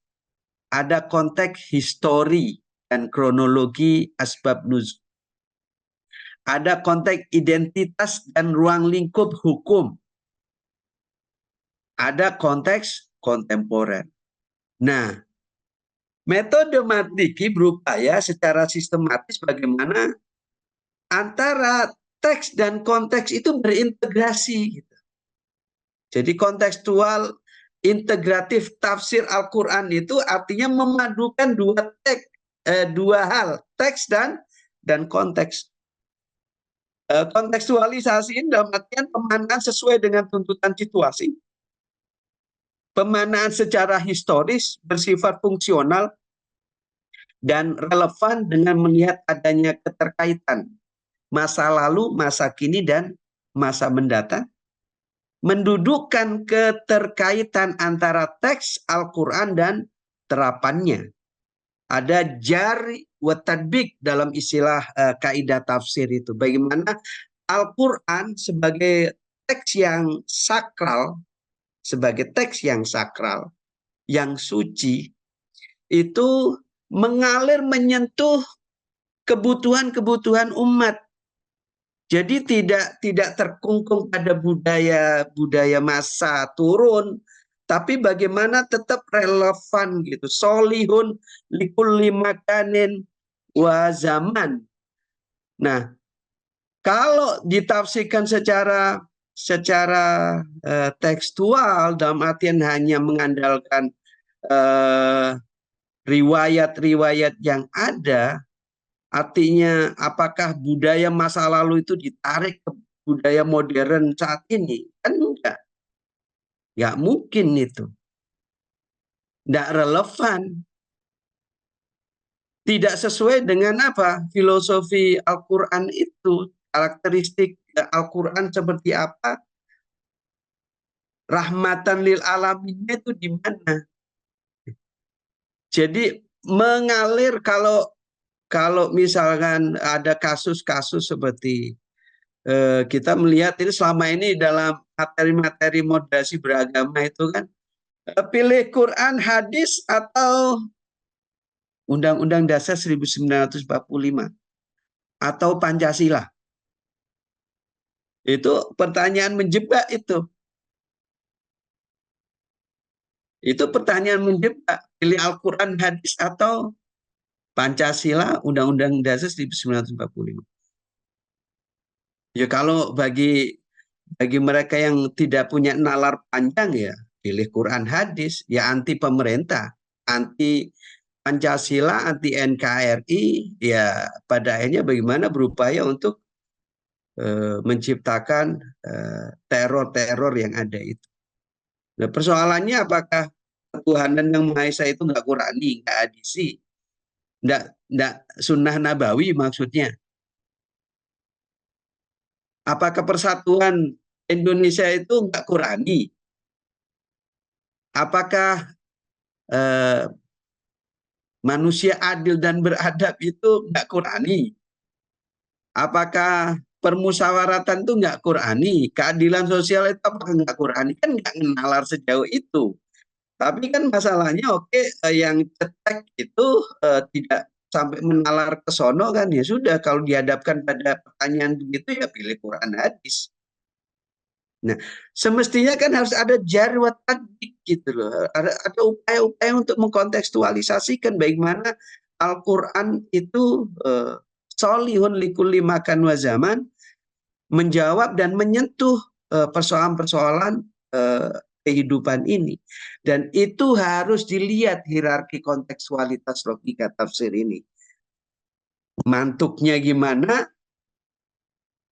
S3: Ada konteks histori dan kronologi asbab nuzul. Ada konteks identitas dan ruang lingkup hukum. Ada konteks kontemporer. Nah, metode mantiki berupaya secara sistematis bagaimana antara teks dan konteks itu berintegrasi. Jadi kontekstual integratif tafsir Al-Quran itu artinya memadukan dua hal, teks dan konteks. Kontekstualisasi ini dalam artian pemaknaan sesuai dengan tuntutan situasi. Pemaknaan secara historis bersifat fungsional dan relevan dengan melihat adanya keterkaitan masa lalu, masa kini, dan masa mendatang. Mendudukkan keterkaitan antara teks Al-Quran dan terapannya. Ada jari wa tadbik dalam istilah kaidah tafsir itu. Bagaimana Al-Quran sebagai teks yang sakral, yang suci, itu mengalir menyentuh kebutuhan-kebutuhan umat. Jadi tidak terkungkung pada budaya masa turun, tapi bagaimana tetap relevan gitu. Solihun likulli makanin wa zaman. Nah, kalau ditafsirkan secara tekstual dalam artian hanya mengandalkan riwayat-riwayat yang ada, artinya apakah budaya masa lalu itu ditarik ke budaya modern saat ini? Kan enggak mungkin itu. Enggak relevan. Tidak sesuai dengan apa? Filosofi Al-Quran itu, karakteristik Al-Quran seperti apa? Rahmatan lil alaminnya itu di mana? Jadi mengalir kalau misalkan ada kasus-kasus seperti kita melihat ini selama ini dalam materi-materi moderasi beragama itu kan pilih Quran, hadis atau Undang-Undang Dasar 1945 atau Pancasila. Itu pertanyaan menjebak itu. Itu pertanyaan menjebak, pilih Al-Quran, hadis atau Pancasila, Undang-Undang Dasar 1945. Ya kalau bagi mereka yang tidak punya nalar panjang ya pilih Quran hadis, ya anti pemerintah, anti Pancasila, anti NKRI, ya pada akhirnya bagaimana berupaya untuk menciptakan teror-teror yang ada itu. Nah, persoalannya apakah ketuhanan yang Maha Esa itu nggak Qurani, nggak hadisi, nggak sunnah nabawi maksudnya? Apakah persatuan Indonesia itu nggak Qurani? Apakah manusia adil dan beradab itu nggak Qurani? Apakah permusyawaratan itu nggak Qurani? Keadilan sosial itu apakah nggak Qurani? Kan nggak nalar sejauh itu. Tapi kan masalahnya yang cetek itu tidak sampai menalar ke sono kan, ya sudah kalau dihadapkan pada pertanyaan begitu ya pilih Quran hadis. Nah, semestinya kan harus ada jarwat tadik gitu loh. Ada upaya-upaya untuk mengkontekstualisasikan bagaimana Al-Quran itu solihun likulli makan wa zaman, menjawab dan menyentuh persoalan-persoalan kehidupan ini. Dan itu harus dilihat hierarki kontekstualitas logika tafsir ini. Mantuknya gimana,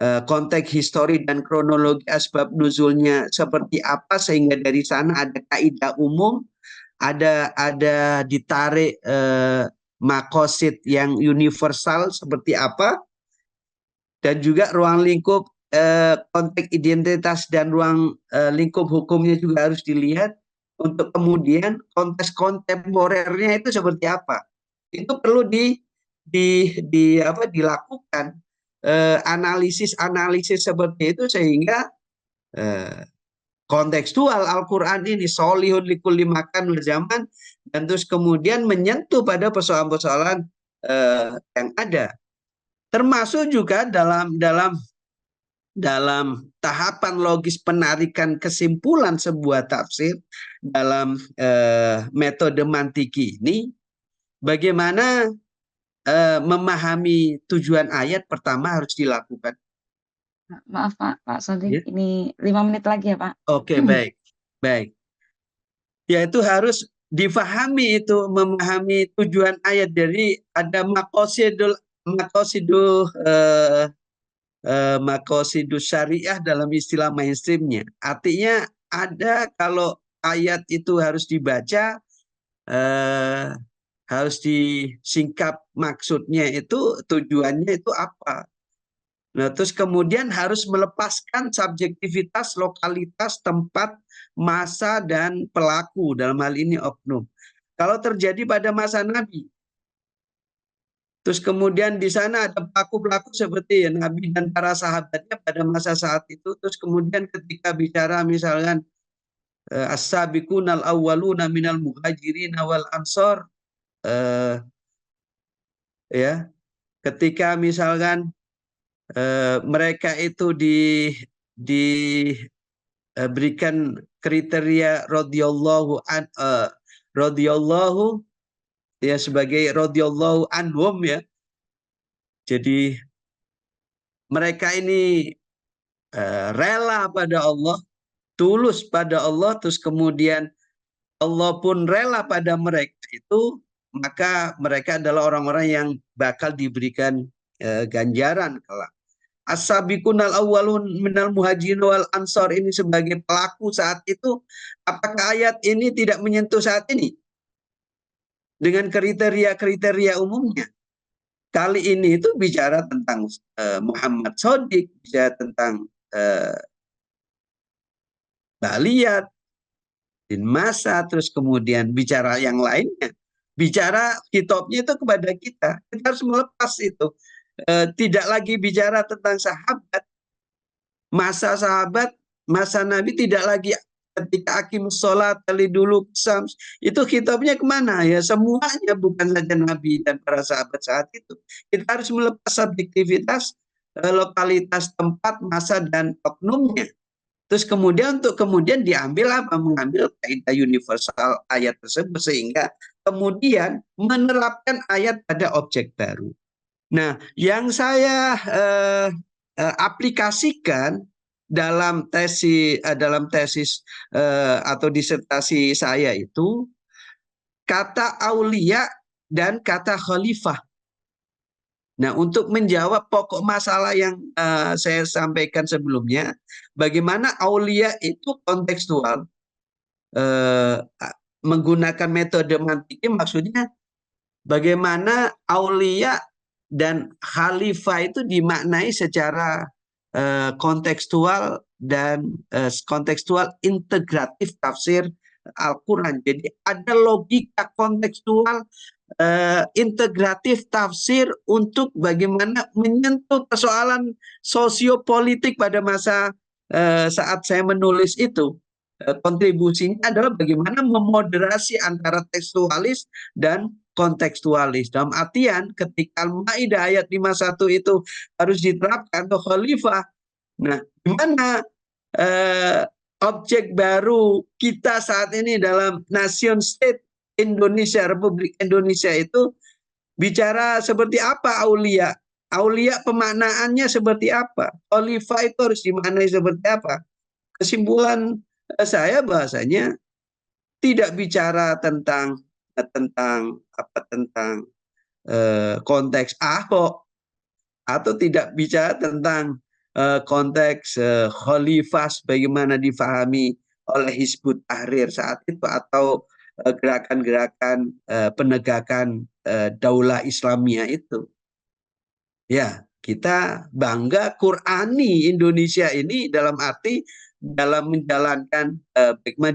S3: konteks histori dan kronologi asbab nuzulnya seperti apa, sehingga dari sana ada kaidah umum, ada ditarik makosid yang universal seperti apa, dan juga ruang lingkup konteks identitas dan ruang lingkup hukumnya juga harus dilihat, untuk kemudian konteks kontemporernya itu seperti apa. Itu perlu dilakukan analisis seperti itu, sehingga kontekstual Al-Quran ini solihun likulli makan wa zaman, dan terus kemudian menyentuh pada persoalan-persoalan yang ada. Termasuk juga dalam tahapan logis penarikan kesimpulan sebuah tafsir dalam metode mantiki ini, bagaimana memahami tujuan ayat pertama harus dilakukan.
S2: Maaf Pak Sodik,
S3: Ya.
S2: ini 5 menit lagi ya Pak.
S3: Oke, baik. Ya itu harus difahami, itu memahami tujuan ayat. Dari ada makosidus syariah dalam istilah mainstreamnya. Artinya ada, kalau ayat itu harus dibaca, harus disingkap maksudnya itu, tujuannya itu apa. Nah, terus kemudian harus melepaskan subjektivitas, lokalitas, tempat, masa, dan pelaku, dalam hal ini oknum. Kalau terjadi pada masa Nabi, terus kemudian di sana ada pelaku-pelaku seperti Nabi dan para sahabatnya pada masa saat itu, terus kemudian ketika bicara misalkan as-sabiqunal awwaluna minal muhajirin wal ansor, ya, ketika misalkan mereka itu diberikan kriteria radhiyallahu ya sebagai radhiyallahu anhum ya. Jadi mereka ini rela pada Allah, tulus pada Allah, terus kemudian Allah pun rela pada mereka itu, maka mereka adalah orang-orang yang bakal diberikan ganjaran kelak. As-sabiqunal awwalun minal muhajirin wal ansor ini sebagai pelaku saat itu, apakah ayat ini tidak menyentuh saat ini dengan kriteria-kriteria umumnya? Kali ini itu bicara tentang Muhammad Shadiq, bicara tentang Baliyat, Din Masa, terus kemudian bicara yang lainnya. Bicara kitabnya itu kepada kita. Kita harus melepas itu. Tidak lagi bicara tentang sahabat. Masa sahabat, masa Nabi tidak lagi ketika aqimus sholat kali dulu sams. Itu kitabnya kemana ya? Semuanya, bukan saja Nabi dan para sahabat saat itu. Kita harus melepas subjektivitas, lokalitas, tempat, masa, dan oknumnya. Terus kemudian untuk kemudian diambil apa? Mengambil kaidah universal ayat tersebut sehingga kemudian menerapkan ayat pada objek baru. Nah, yang saya aplikasikan dalam tesis atau disertasi saya itu kata aulia dan kata khalifah. Nah, untuk menjawab pokok masalah yang saya sampaikan sebelumnya, bagaimana aulia itu kontekstual, menggunakan metode mantiki, maksudnya bagaimana aulia dan khalifah itu dimaknai secara kontekstual dan kontekstual integratif tafsir Al-Quran. Jadi ada logika kontekstual integratif tafsir untuk bagaimana menyentuh persoalan sosiopolitik pada masa saat saya menulis itu. Kontribusinya adalah bagaimana memoderasi antara tekstualis dan kontekstualis. Dalam artian ketika Al-Maidah ayat 51 itu harus diterapkan untuk khalifah. Nah, gimana objek baru kita saat ini dalam nation state Indonesia, Republik Indonesia itu bicara seperti apa aulia? Aulia pemaknaannya seperti apa? Khalifah itu harus dimaknai seperti apa? Kesimpulan saya bahasanya tidak bicara tentang konteks Ahok atau tidak bicara tentang konteks khalifah bagaimana difahami oleh Hizbut Tahrir saat itu atau gerakan-gerakan penegakan daulah Islamiyah itu. Ya, kita bangga Qurani Indonesia ini dalam arti dalam menjalankan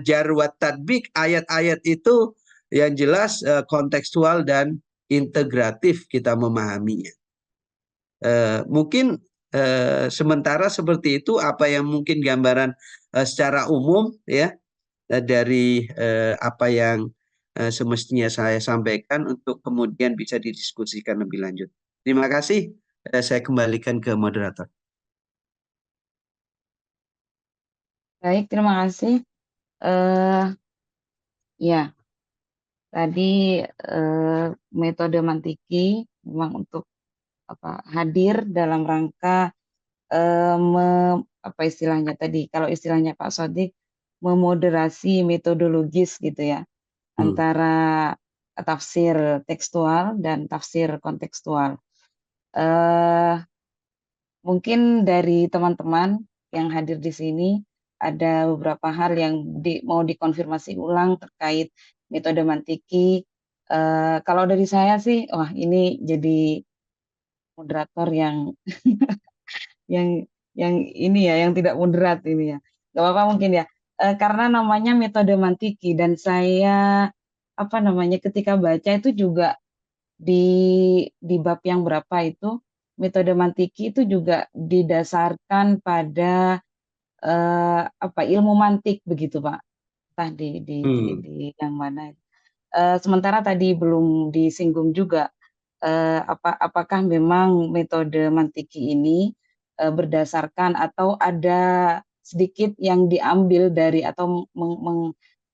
S3: jar wa tadbik ayat-ayat itu yang jelas kontekstual dan integratif kita memahaminya. Mungkin sementara seperti itu apa yang mungkin gambaran secara umum ya dari apa yang semestinya saya sampaikan untuk kemudian bisa didiskusikan lebih lanjut. Terima kasih. Saya kembalikan ke moderator.
S2: Baik, terima kasih. Ya, tadi metode mantiki memang untuk hadir dalam rangka apa istilahnya tadi? Kalau istilahnya Pak Shadiq, memoderasi metodologis gitu ya, antara tafsir tekstual dan tafsir kontekstual. Mungkin dari teman-teman yang hadir di sini ada beberapa hal yang mau dikonfirmasi ulang terkait metode mantiki. Kalau dari saya sih, wah ini jadi moderator yang yang ini ya, yang tidak moderat ini ya. Gak apa-apa mungkin ya. Karena namanya metode mantiki dan saya ketika baca itu juga di bab yang berapa itu metode mantiki itu juga didasarkan pada ilmu mantik begitu Pak. Entah di yang mana. Sementara tadi belum disinggung juga apakah memang metode mantiki ini berdasarkan atau ada sedikit yang diambil dari atau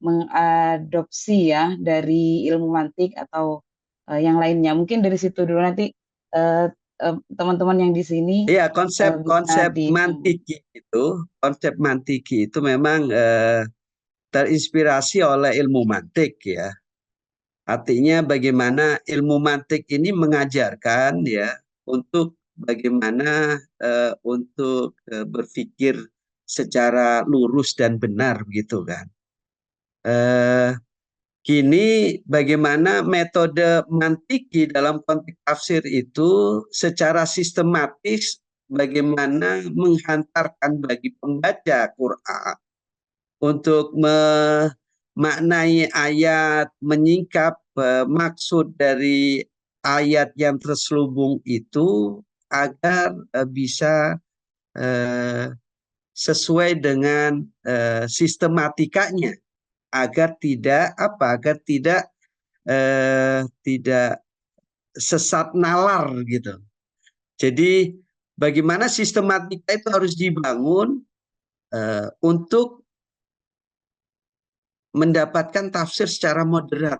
S2: mengadopsi ya dari ilmu mantik atau yang lainnya. Mungkin dari situ dulu, nanti teman-teman yang di sini
S3: Iya,
S2: bisa
S3: konsep mantiki itu memang terinspirasi oleh ilmu mantik ya. Artinya bagaimana ilmu mantik ini mengajarkan ya untuk bagaimana untuk berpikir secara lurus dan benar begitu kan. Kini bagaimana metode mantiki dalam konteks tafsir itu secara sistematis bagaimana menghantarkan bagi pembaca Quran untuk memaknai ayat, menyingkap maksud dari ayat yang terselubung itu agar bisa sesuai dengan sistematikanya, agar tidak sesat nalar gitu. Jadi bagaimana sistematika itu harus dibangun untuk mendapatkan tafsir secara moderat.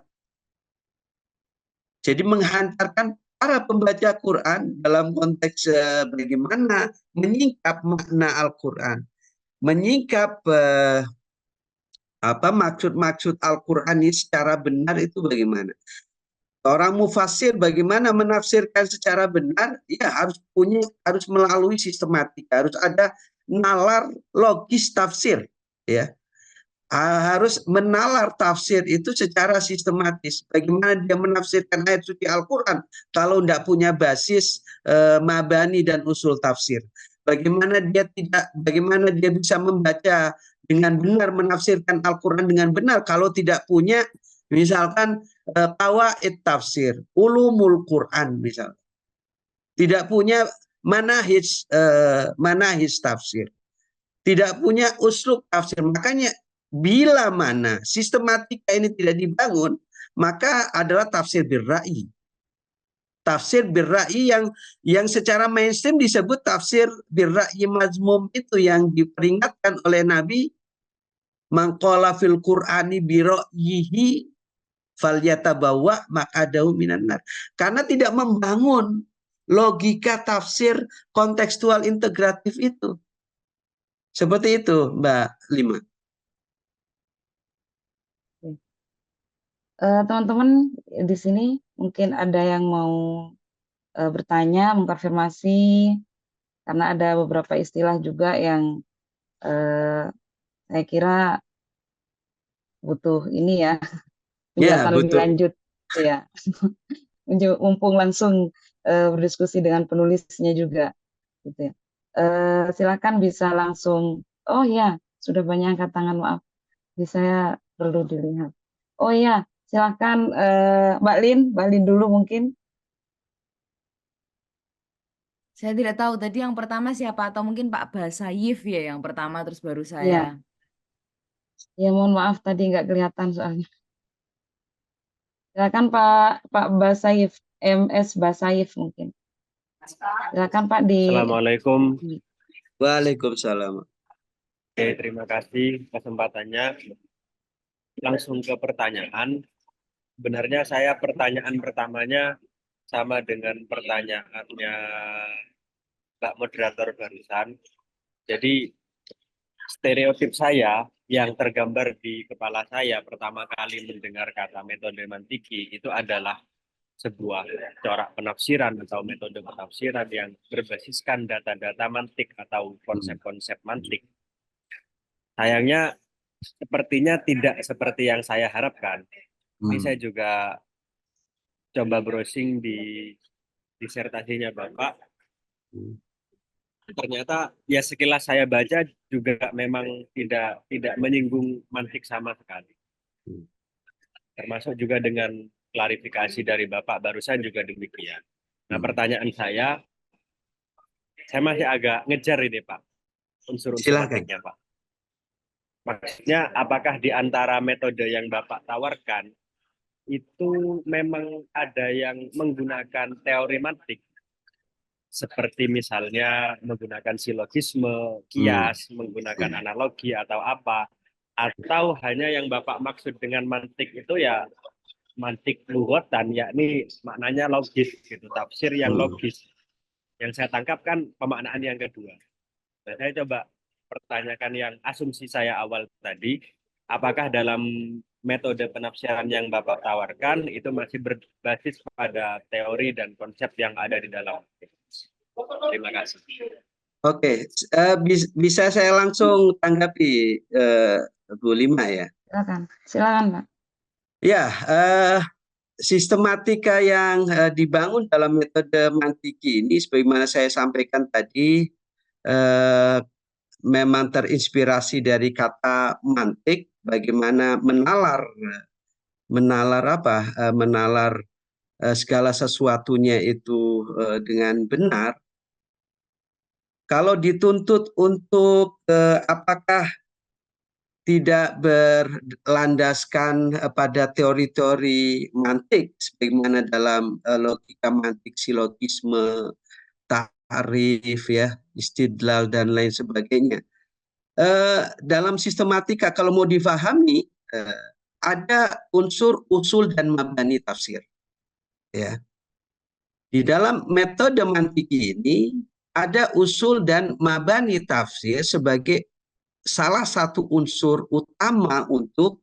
S3: Jadi menghantarkan para pembaca Quran dalam konteks bagaimana menyingkap makna Al-Quran, menyingkap maksud-maksud Al-Quran ini secara benar itu bagaimana. Orang mufasir bagaimana menafsirkan secara benar, ya harus melalui sistematika, harus ada nalar logis tafsir, ya. Harus menalar tafsir itu secara sistematis. Bagaimana dia menafsirkan ayat suci Al-Quran kalau tidak punya basis mabani dan usul tafsir. Bagaimana dia bisa membaca dengan benar, menafsirkan Al-Quran dengan benar kalau tidak punya misalkan qawaid tafsir, ulumul Quran misalnya. Tidak punya manahij tafsir. Tidak punya uslub tafsir. Makanya bila mana sistematika ini tidak dibangun, maka adalah tafsir birra'i. Tafsir birra'i yang secara mainstream disebut tafsir birra'i mazmum itu yang diperingatkan oleh Nabi, man qala fil Qur'ani birra'yihi falyatabawa maq'adahu minan nar. Karena tidak membangun logika tafsir kontekstual integratif itu. Seperti itu, Mbak Lima.
S2: Teman-teman di sini mungkin ada yang mau bertanya, mengkonfirmasi, karena ada beberapa istilah juga yang saya kira butuh ini ya, penjelasan lebih lanjut ya. Mumpung langsung berdiskusi dengan penulisnya juga gitu ya. Silakan bisa langsung. Oh ya, sudah banyak angkat tangan, maaf. Jadi saya perlu dilihat. Oh ya, silakan Mbak Lin dulu mungkin.
S1: Saya tidak tahu tadi yang pertama siapa, atau mungkin Pak Basayif ya yang pertama terus baru
S2: Iya.
S1: saya.
S2: Ya mohon maaf tadi nggak kelihatan soalnya. Silakan Pak Basayif, MS Basayif mungkin. Silakan Pak di.
S5: Assalamualaikum.
S3: Waalaikumsalam.
S5: Oke, terima kasih kesempatannya. Langsung ke pertanyaan. Sebenarnya saya pertanyaan pertamanya sama dengan pertanyaannya Mbak moderator barusan. Jadi stereotip saya yang tergambar di kepala saya pertama kali mendengar kata metode mantiki itu adalah sebuah corak penafsiran atau metode penafsiran yang berbasiskan data-data mantik atau konsep-konsep mantik. Sayangnya sepertinya tidak seperti yang saya harapkan. Ini saya juga coba browsing di disertasinya Bapak. Ternyata ya sekilas saya baca juga memang tidak menyinggung mantik sama sekali. Termasuk juga dengan klarifikasi dari Bapak barusan juga demikian. Nah, pertanyaan saya masih agak ngejar ini Pak, unsur-unsur mantiknya Pak. Maksudnya apakah di antara metode yang Bapak tawarkan itu memang ada yang menggunakan teori mantik seperti misalnya menggunakan silogisme, kias, menggunakan analogi atau apa, atau hanya yang Bapak maksud dengan mantik itu ya mantik lughatan, yakni maknanya logis gitu, tafsir yang logis. Yang saya tangkap kan pemaknaan yang kedua. Nah, saya coba pertanyakan yang asumsi saya awal tadi, apakah dalam metode penafsiran yang Bapak tawarkan itu masih berbasis pada teori dan konsep yang ada di dalam. Terima kasih.
S3: Oke, bisa saya langsung tanggapi Bu Lima ya?
S2: Silakan Pak.
S3: Ya, sistematika yang dibangun dalam metode mantiki ini, sebagaimana saya sampaikan tadi, memang terinspirasi dari kata mantik, bagaimana menalar segala sesuatunya itu dengan benar. Kalau dituntut untuk apakah tidak berlandaskan pada teori-teori mantik, sebagaimana dalam logika mantik, silogisme, ta'rif, ya, istidlal dan lain sebagainya. Dalam sistematika kalau mau difahami, ada unsur, usul dan mabani tafsir. Ya. Di dalam metode mantiki ini ada usul dan mabani tafsir sebagai salah satu unsur utama untuk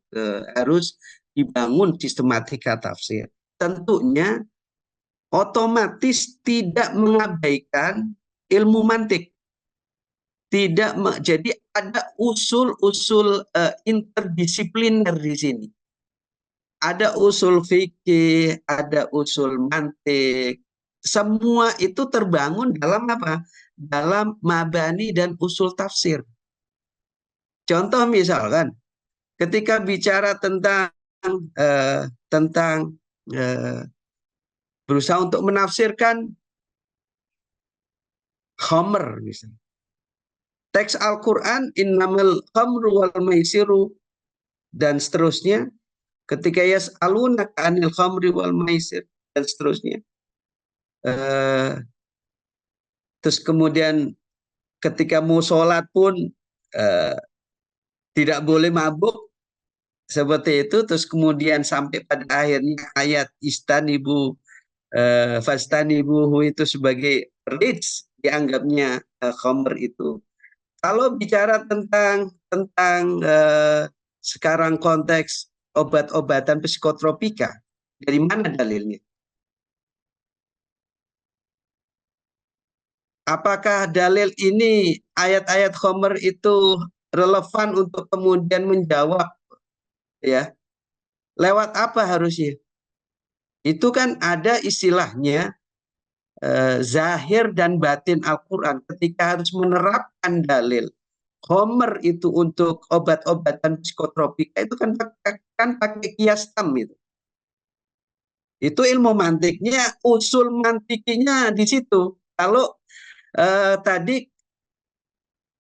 S3: harus dibangun sistematika tafsir. Tentunya otomatis tidak mengabaikan ilmu mantik. Jadi ada usul-usul interdisipliner di sini. Ada usul fikih, ada usul mantik. Semua itu terbangun dalam apa? Dalam mabani dan usul tafsir. Contoh misalkan, ketika bicara tentang berusaha untuk menafsirkan khamr misalnya. Teks Al-Quran, innamal khamru wal maisiru, dan seterusnya. Ketika yas'alunaka 'anil khamri wal maisir, dan seterusnya. Terus kemudian ketika mau sholat pun tidak boleh mabuk, seperti itu. Terus kemudian sampai pada akhirnya ayat istanibu fastanibuhu itu sebagai rich, dianggapnya khamr itu. Kalau bicara tentang sekarang konteks obat-obatan psikotropika, dari mana dalilnya? Apakah dalil ini, ayat-ayat khamr itu relevan untuk kemudian menjawab, ya? Lewat apa harusnya? Itu kan ada istilahnya zahir dan batin Al-Quran. Ketika harus menerapkan dalil khamr itu untuk obat-obatan psikotropika, itu kan pakai kias tam itu. Itu ilmu mantiknya, usul mantikinya di situ. Kalau tadi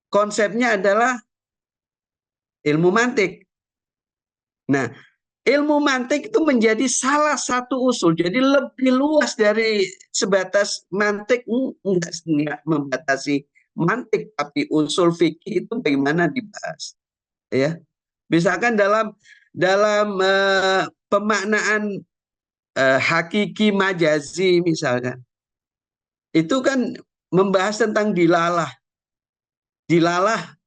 S3: konsepnya adalah ilmu mantik. Nah, ilmu mantik itu menjadi salah satu usul. Jadi lebih luas dari sebatas mantik, enggak membatasi mantik, tapi usul fikih itu bagaimana dibahas. Ya. Misalkan dalam pemaknaan hakiki majazi misalkan. Itu kan membahas tentang dilalah. Dilalah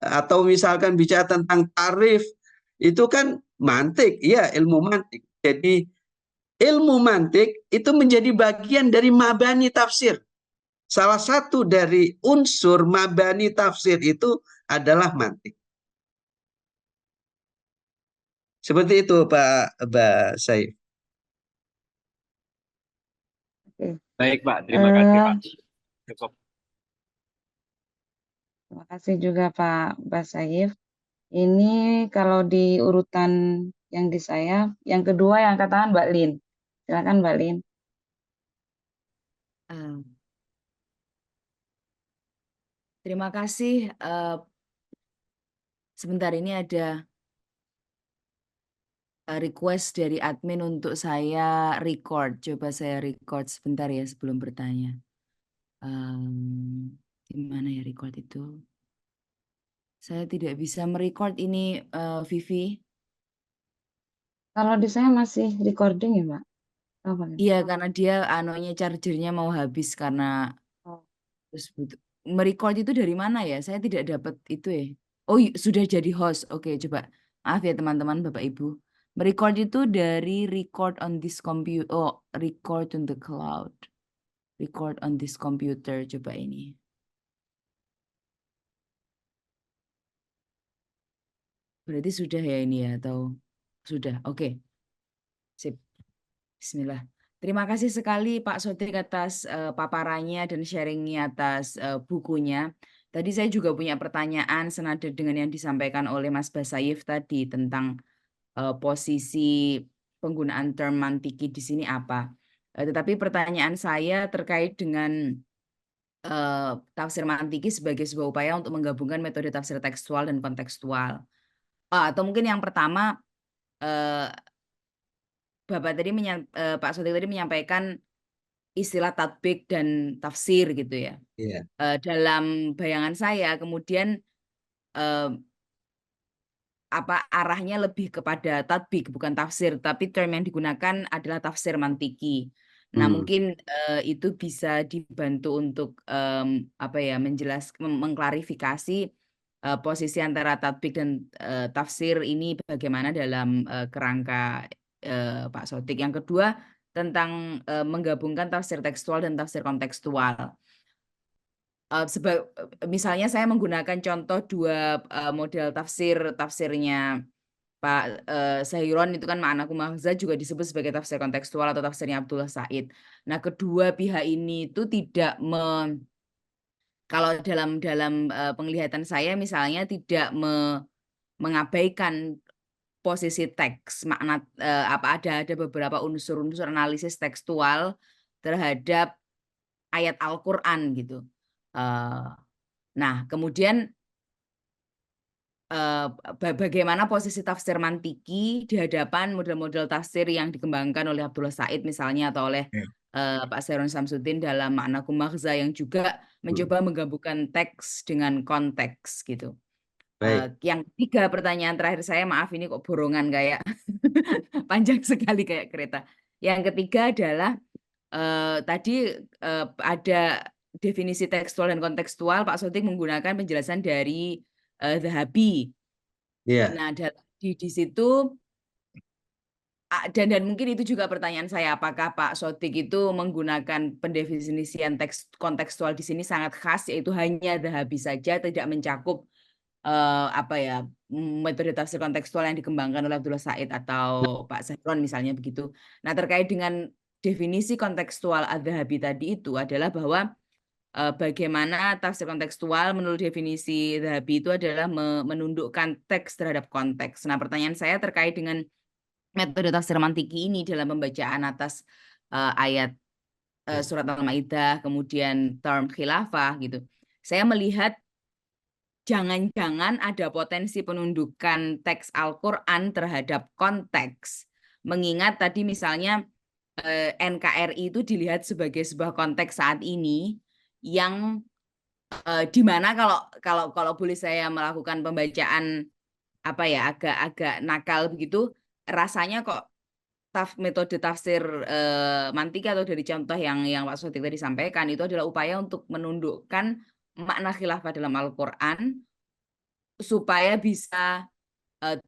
S3: atau misalkan bicara tentang tarif, itu kan mantik, ya, ilmu mantik. Jadi ilmu mantik itu menjadi bagian dari mabani tafsir. Salah satu dari unsur mabani tafsir itu adalah mantik. Seperti itu Pak Saif.
S5: Baik Pak, terima kasih Pak. Cukup.
S2: Terima kasih juga Pak Basaif. Ini kalau di urutan yang di saya, yang kedua yang katakan Mbak Lin. Silakan Mbak Lin.
S1: Terima kasih. Sebentar, ini ada request dari admin untuk saya record. Coba saya record sebentar ya sebelum bertanya. Di mana ya record itu? Saya tidak bisa merecord ini, Vivi.
S2: Kalau di saya masih recording ya, Mbak? Apa ya?
S1: Iya, karena dia anunya chargernya mau habis karena
S2: Oh,
S1: terus butuh. Merecord itu dari mana ya? Saya tidak dapat itu ya. Oh, sudah jadi host. Oke, coba. Maaf ya teman-teman, Bapak Ibu. Merecord itu dari record on this computer. Oh, record on the cloud. Record on this computer. Coba ini. Berarti sudah ya ini ya, atau sudah? Oke. Sip. Bismillah. Terima kasih sekali Pak Sodik atas paparannya dan sharingnya atas bukunya. Tadi saya juga punya pertanyaan senada dengan yang disampaikan oleh Mas Basayif tadi tentang posisi penggunaan term mantiki di sini apa. Tetapi pertanyaan saya terkait dengan tafsir mantiki sebagai sebuah upaya untuk menggabungkan metode tafsir tekstual dan kontekstual. Atau mungkin yang pertama, Pak Sodik tadi menyampaikan istilah tatbik dan tafsir gitu ya.
S3: Iya.
S1: Dalam bayangan saya kemudian arahnya lebih kepada tatbik bukan tafsir, tapi term yang digunakan adalah tafsir mantiki. Nah, mungkin itu bisa dibantu untuk mengklarifikasi posisi antara tatbik dan tafsir ini bagaimana dalam kerangka Pak Sodik. Yang kedua tentang menggabungkan tafsir tekstual dan tafsir kontekstual. Misalnya saya menggunakan contoh dua model tafsirnya Pak Sahiron itu kan Ma'anaku Mahza juga disebut sebagai tafsir kontekstual atau tafsirnya Abdullah Said. Nah, kedua pihak ini itu tidak kalau dalam penglihatan saya misalnya tidak mengabaikan posisi teks makna ada beberapa unsur-unsur analisis tekstual terhadap ayat Al-Qur'an gitu. Nah, kemudian bagaimana posisi tafsir mantiki di hadapan model-model tafsir yang dikembangkan oleh Abdullah Said misalnya atau oleh Pak Sahiron Samsudin dalam Ma'naku Maghza yang juga mencoba menggabungkan teks dengan konteks gitu.
S3: Baik.
S1: Yang ketiga pertanyaan terakhir saya, maaf ini kok borongan kayak panjang sekali kayak kereta. Yang ketiga adalah tadi ada definisi tekstual dan kontekstual, Pak Sodik menggunakan penjelasan dari Zahabi.
S3: Iya.
S1: Nah, di situ dan mungkin itu juga pertanyaan saya, apakah Pak Sodik itu menggunakan pendefinisian teks kontekstual di sini sangat khas, yaitu hanya Zahabi saja, tidak mencakup metode tafsir kontekstual yang dikembangkan oleh Abdullah Said atau Pak Sahiron misalnya begitu. Nah, terkait dengan definisi kontekstual Az-Zahabi tadi itu adalah bahwa bagaimana tafsir kontekstual menurut definisi Zahabi itu adalah menundukkan teks terhadap konteks. Nah, pertanyaan saya terkait dengan metode tafsir mantiki ini dalam pembacaan atas ayat surat Al-Maidah, kemudian term khilafah gitu. Saya melihat jangan-jangan ada potensi penundukan teks Al-Qur'an terhadap konteks. Mengingat tadi misalnya NKRI itu dilihat sebagai sebuah konteks saat ini yang di mana kalau boleh saya melakukan pembacaan agak nakal begitu, rasanya kok metode tafsir mantiki atau dari contoh yang Pak Sodik tadi sampaikan itu adalah upaya untuk menundukkan makna khilafah dalam Al-Qur'an supaya bisa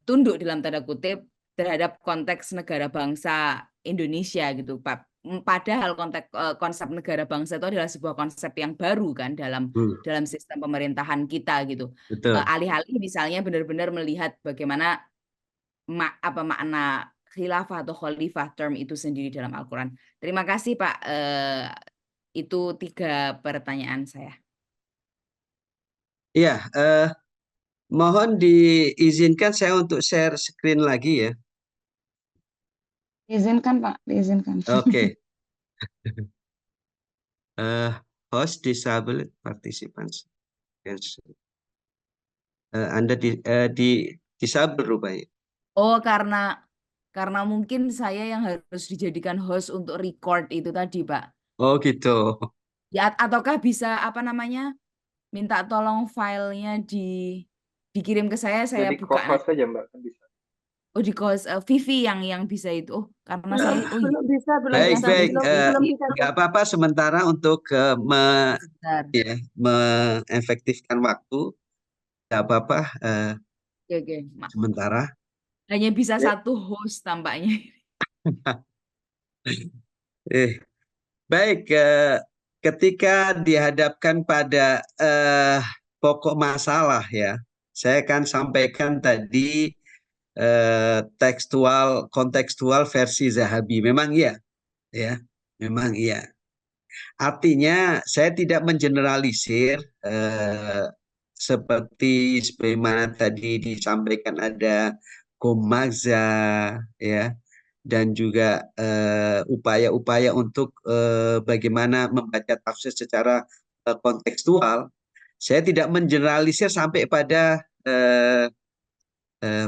S1: tunduk dalam tanda kutip terhadap konteks negara bangsa Indonesia gitu, Pak. Padahal konsep negara bangsa itu adalah sebuah konsep yang baru kan dalam sistem pemerintahan kita gitu.
S3: Betul.
S1: Alih-alih misalnya benar-benar melihat bagaimana makna khilafah atau khalifah term itu sendiri dalam Al-Qur'an. Terima kasih Pak. Itu 3 pertanyaan saya.
S3: Iya, mohon diizinkan saya untuk share screen lagi ya.
S2: Diizinkan Pak, diizinkan.
S3: Oke. Host disable participants. Anda di disable rupanya.
S1: Oh, karena mungkin saya yang harus dijadikan host untuk record itu tadi, Pak.
S3: Oh gitu.
S1: Ya, ataukah bisa apa namanya? Minta tolong filenya dikirim ke saya
S6: Jadi
S1: buka
S6: co-host saja Mbak, kan bisa.
S1: oh di Vivi yang bisa itu. Oh, karena saya iya.
S7: Belum bisa,
S3: Baik, baik.
S7: belum bisa.
S3: Nggak apa-apa sementara untuk
S1: Bentar.
S3: mengefektifkan waktu. Nggak apa-apa
S1: Oke.
S3: sementara.
S1: Hanya bisa
S6: Ya.
S1: satu host tampaknya.
S3: Baik, ketika dihadapkan pada pokok masalah ya, saya akan sampaikan tadi kontekstual versi Zahabi. Memang iya, ya, memang iya. Artinya saya tidak mengeneralisir seperti sebagaimana tadi disampaikan ada Komagza, ya, dan juga upaya-upaya untuk bagaimana membaca tafsir secara kontekstual. Saya tidak mengeneralisir sampai pada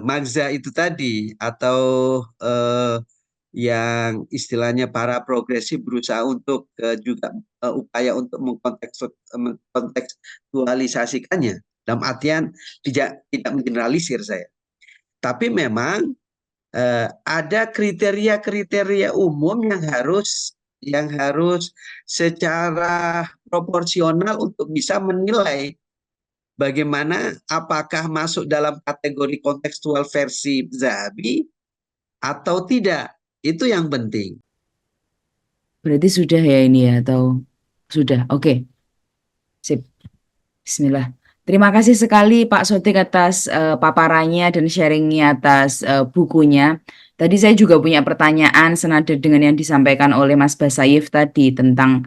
S3: magza itu tadi atau yang istilahnya para progresif berusaha untuk juga upaya untuk mengkontekstualisasikannya. Dalam artian tidak mengeneralisir saya. Tapi memang ada kriteria-kriteria umum yang harus secara proporsional untuk bisa menilai bagaimana apakah masuk dalam kategori kontekstual versi Zahabi atau tidak. Itu yang penting.
S1: Berarti sudah ya ini ya atau sudah? Oke. Sip. Bismillah. Terima kasih sekali Pak Sotik atas paparannya dan sharingnya atas bukunya. Tadi saya juga punya pertanyaan senada dengan yang disampaikan oleh Mas Basaif tadi tentang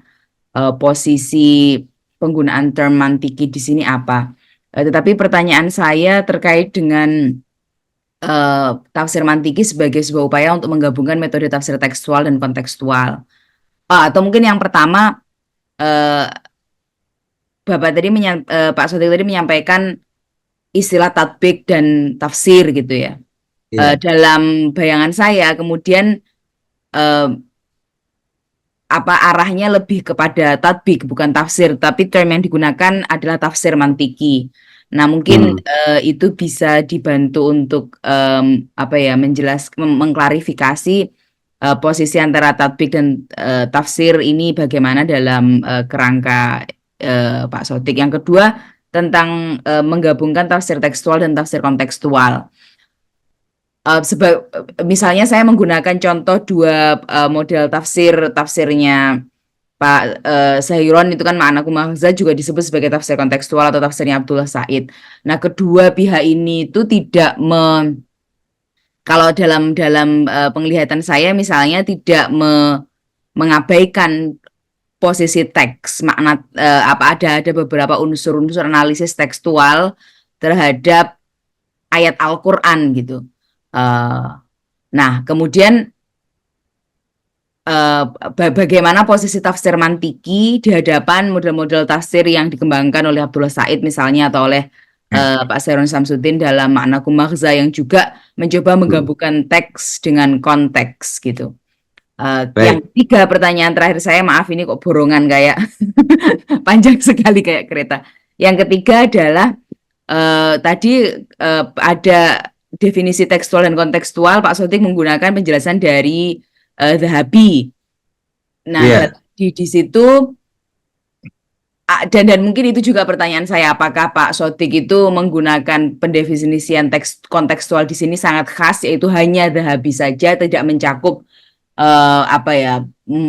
S1: posisi penggunaan term mantiki di sini apa. Tetapi pertanyaan saya terkait dengan tafsir mantiki sebagai sebuah upaya untuk menggabungkan metode tafsir tekstual dan kontekstual. Atau mungkin yang pertama, Pak Sotik tadi menyampaikan istilah tatbik dan tafsir gitu ya. Dalam bayangan saya kemudian arahnya lebih kepada tatbik bukan tafsir, tapi term yang digunakan adalah tafsir mantiki. Nah, mungkin itu bisa dibantu untuk mengklarifikasi posisi antara tatbik dan tafsir ini bagaimana dalam kerangka Pak Sotik. Yang kedua tentang menggabungkan tafsir tekstual dan tafsir kontekstual. Misalnya saya menggunakan contoh dua model tafsirnya Pak Sahiron itu kan Ma'anakum Mahza juga disebut sebagai tafsir kontekstual atau tafsirnya Abdullah Said. Nah, kedua pihak ini itu tidak kalau dalam penglihatan saya misalnya tidak mengabaikan posisi teks makna ada beberapa unsur-unsur analisis tekstual terhadap ayat Al-Qur'an gitu. Nah, kemudian bagaimana posisi tafsir mantiki di hadapan model-model tafsir yang dikembangkan oleh Abdullah Said misalnya atau oleh Pak Sahiron Samsudin dalam Ma'anakum Mahza yang juga mencoba menggabungkan teks dengan konteks gitu. Yang tiga pertanyaan terakhir saya, maaf ini kok borongan kayak panjang sekali kayak kereta. Yang ketiga adalah tadi ada definisi tekstual dan kontekstual. Pak Sotik menggunakan penjelasan dari Zahabi. Nah, di situ dan mungkin itu juga pertanyaan saya, apakah Pak Sotik itu menggunakan pendefinisian teks kontekstual di sini sangat khas, yaitu hanya Zahabi saja, tidak mencakup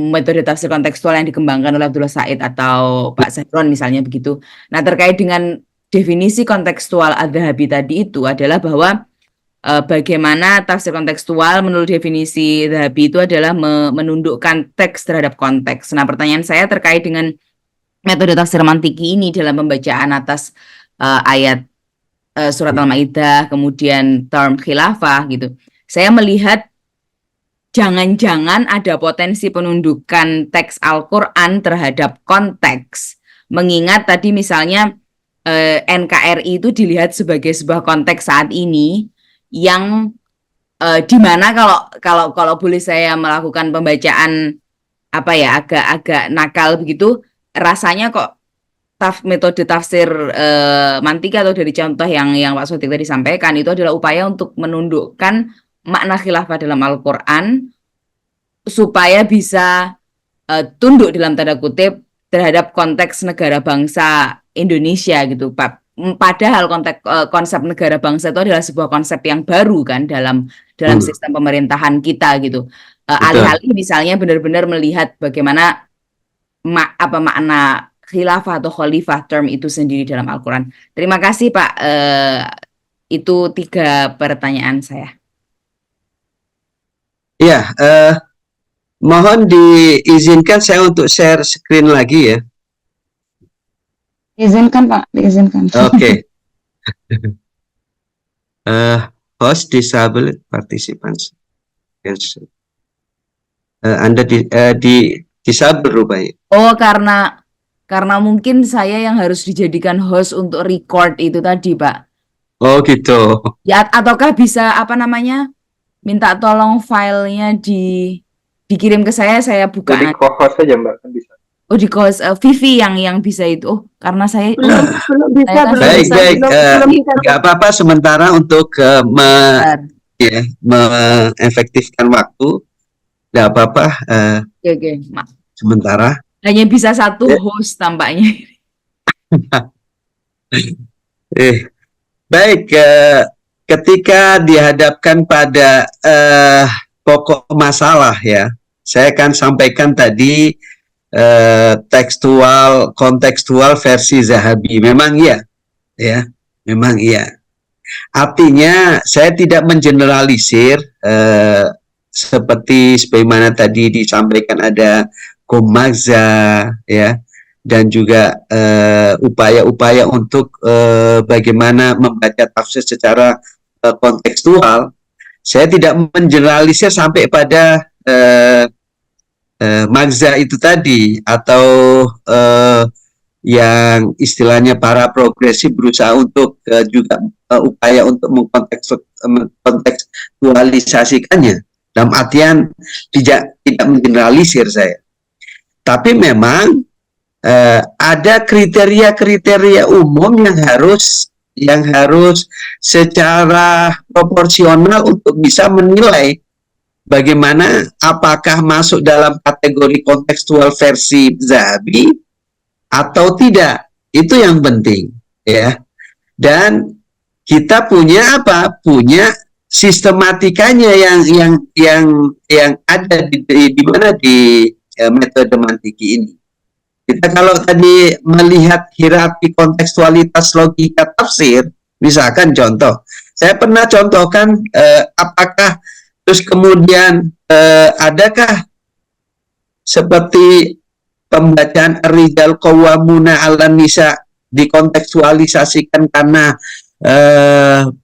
S1: metode tafsir kontekstual yang dikembangkan oleh Abdullah Said atau Pak Sahiron misalnya begitu. Nah, terkait dengan definisi kontekstual Az-Zahabi tadi itu adalah bahwa bagaimana tafsir kontekstual menurut definisi Zahabi itu adalah menundukkan teks terhadap konteks. Nah, pertanyaan saya terkait dengan metode tafsir mantiki ini dalam pembacaan atas ayat surat Al-Maidah, kemudian term khilafah gitu. Saya melihat jangan-jangan ada potensi penundukan teks Al-Qur'an terhadap konteks. Mengingat tadi misalnya NKRI itu dilihat sebagai sebuah konteks saat ini yang di mana kalau boleh saya melakukan pembacaan agak nakal begitu, rasanya kok metode tafsir mantika atau dari contoh yang Pak Sodik tadi sampaikan itu adalah upaya untuk menundukkan makna khilafah dalam Al-Quran supaya bisa tunduk dalam tanda kutip terhadap konteks negara bangsa Indonesia gitu, Pak. Padahal konsep negara bangsa itu adalah sebuah konsep yang baru kan dalam sistem pemerintahan kita gitu. Alih-alih misalnya benar-benar melihat bagaimana makna khilafah atau khalifah term itu sendiri dalam Al-Quran. Terima kasih Pak. Itu 3 pertanyaan saya.
S3: Ya, mohon diizinkan saya untuk share screen lagi ya.
S2: Izinkan Pak, diizinkan.
S3: Oke. Host disable participants. Yes. Anda di disable rupanya.
S1: Oh, karena mungkin saya yang harus dijadikan host untuk record itu tadi, Pak.
S3: Oh, gitu.
S1: Ya, ataukah bisa minta tolong filenya dikirim ke saya buka.
S4: Jadi co-host aja Mbak, kan bisa.
S1: Oh, di host Vivi yang bisa itu. Oh, karena saya
S2: belum bisa,
S3: Baik. Nggak apa-apa sementara untuk mengefektifkan waktu. Nggak apa-apa.
S1: Oke.
S3: Sementara.
S1: Hanya bisa 1 host tampaknya.
S3: Baik, ketika dihadapkan pada pokok masalah ya, saya akan sampaikan tadi kontekstual versi Zahabi. Memang iya, ya, memang iya. Artinya saya tidak mengeneralisir seperti sebagaimana tadi disampaikan ada Komagza ya, dan juga upaya-upaya untuk bagaimana membaca tafsir secara kontekstual. Saya tidak mengeneralisir sampai pada magza itu tadi, atau yang istilahnya para progresif berusaha untuk juga upaya untuk mengkontekstualisasikannya. Dalam artian tidak mengeneralisir saya. Tapi memang ada kriteria-kriteria umum yang harus secara proporsional untuk bisa menilai bagaimana apakah masuk dalam kategori kontekstual versi Zahabi atau tidak. Itu yang penting ya. Dan kita punya punya sistematikanya yang ada di mana di metode mantiki ini. Kita kalau tadi melihat hierarki kontekstualitas logika tafsir, misalkan contoh, saya pernah contohkan apakah terus kemudian adakah seperti pembacaan Ar-Rijal Qawwamuna 'alan Nisa dikontekstualisasikan karena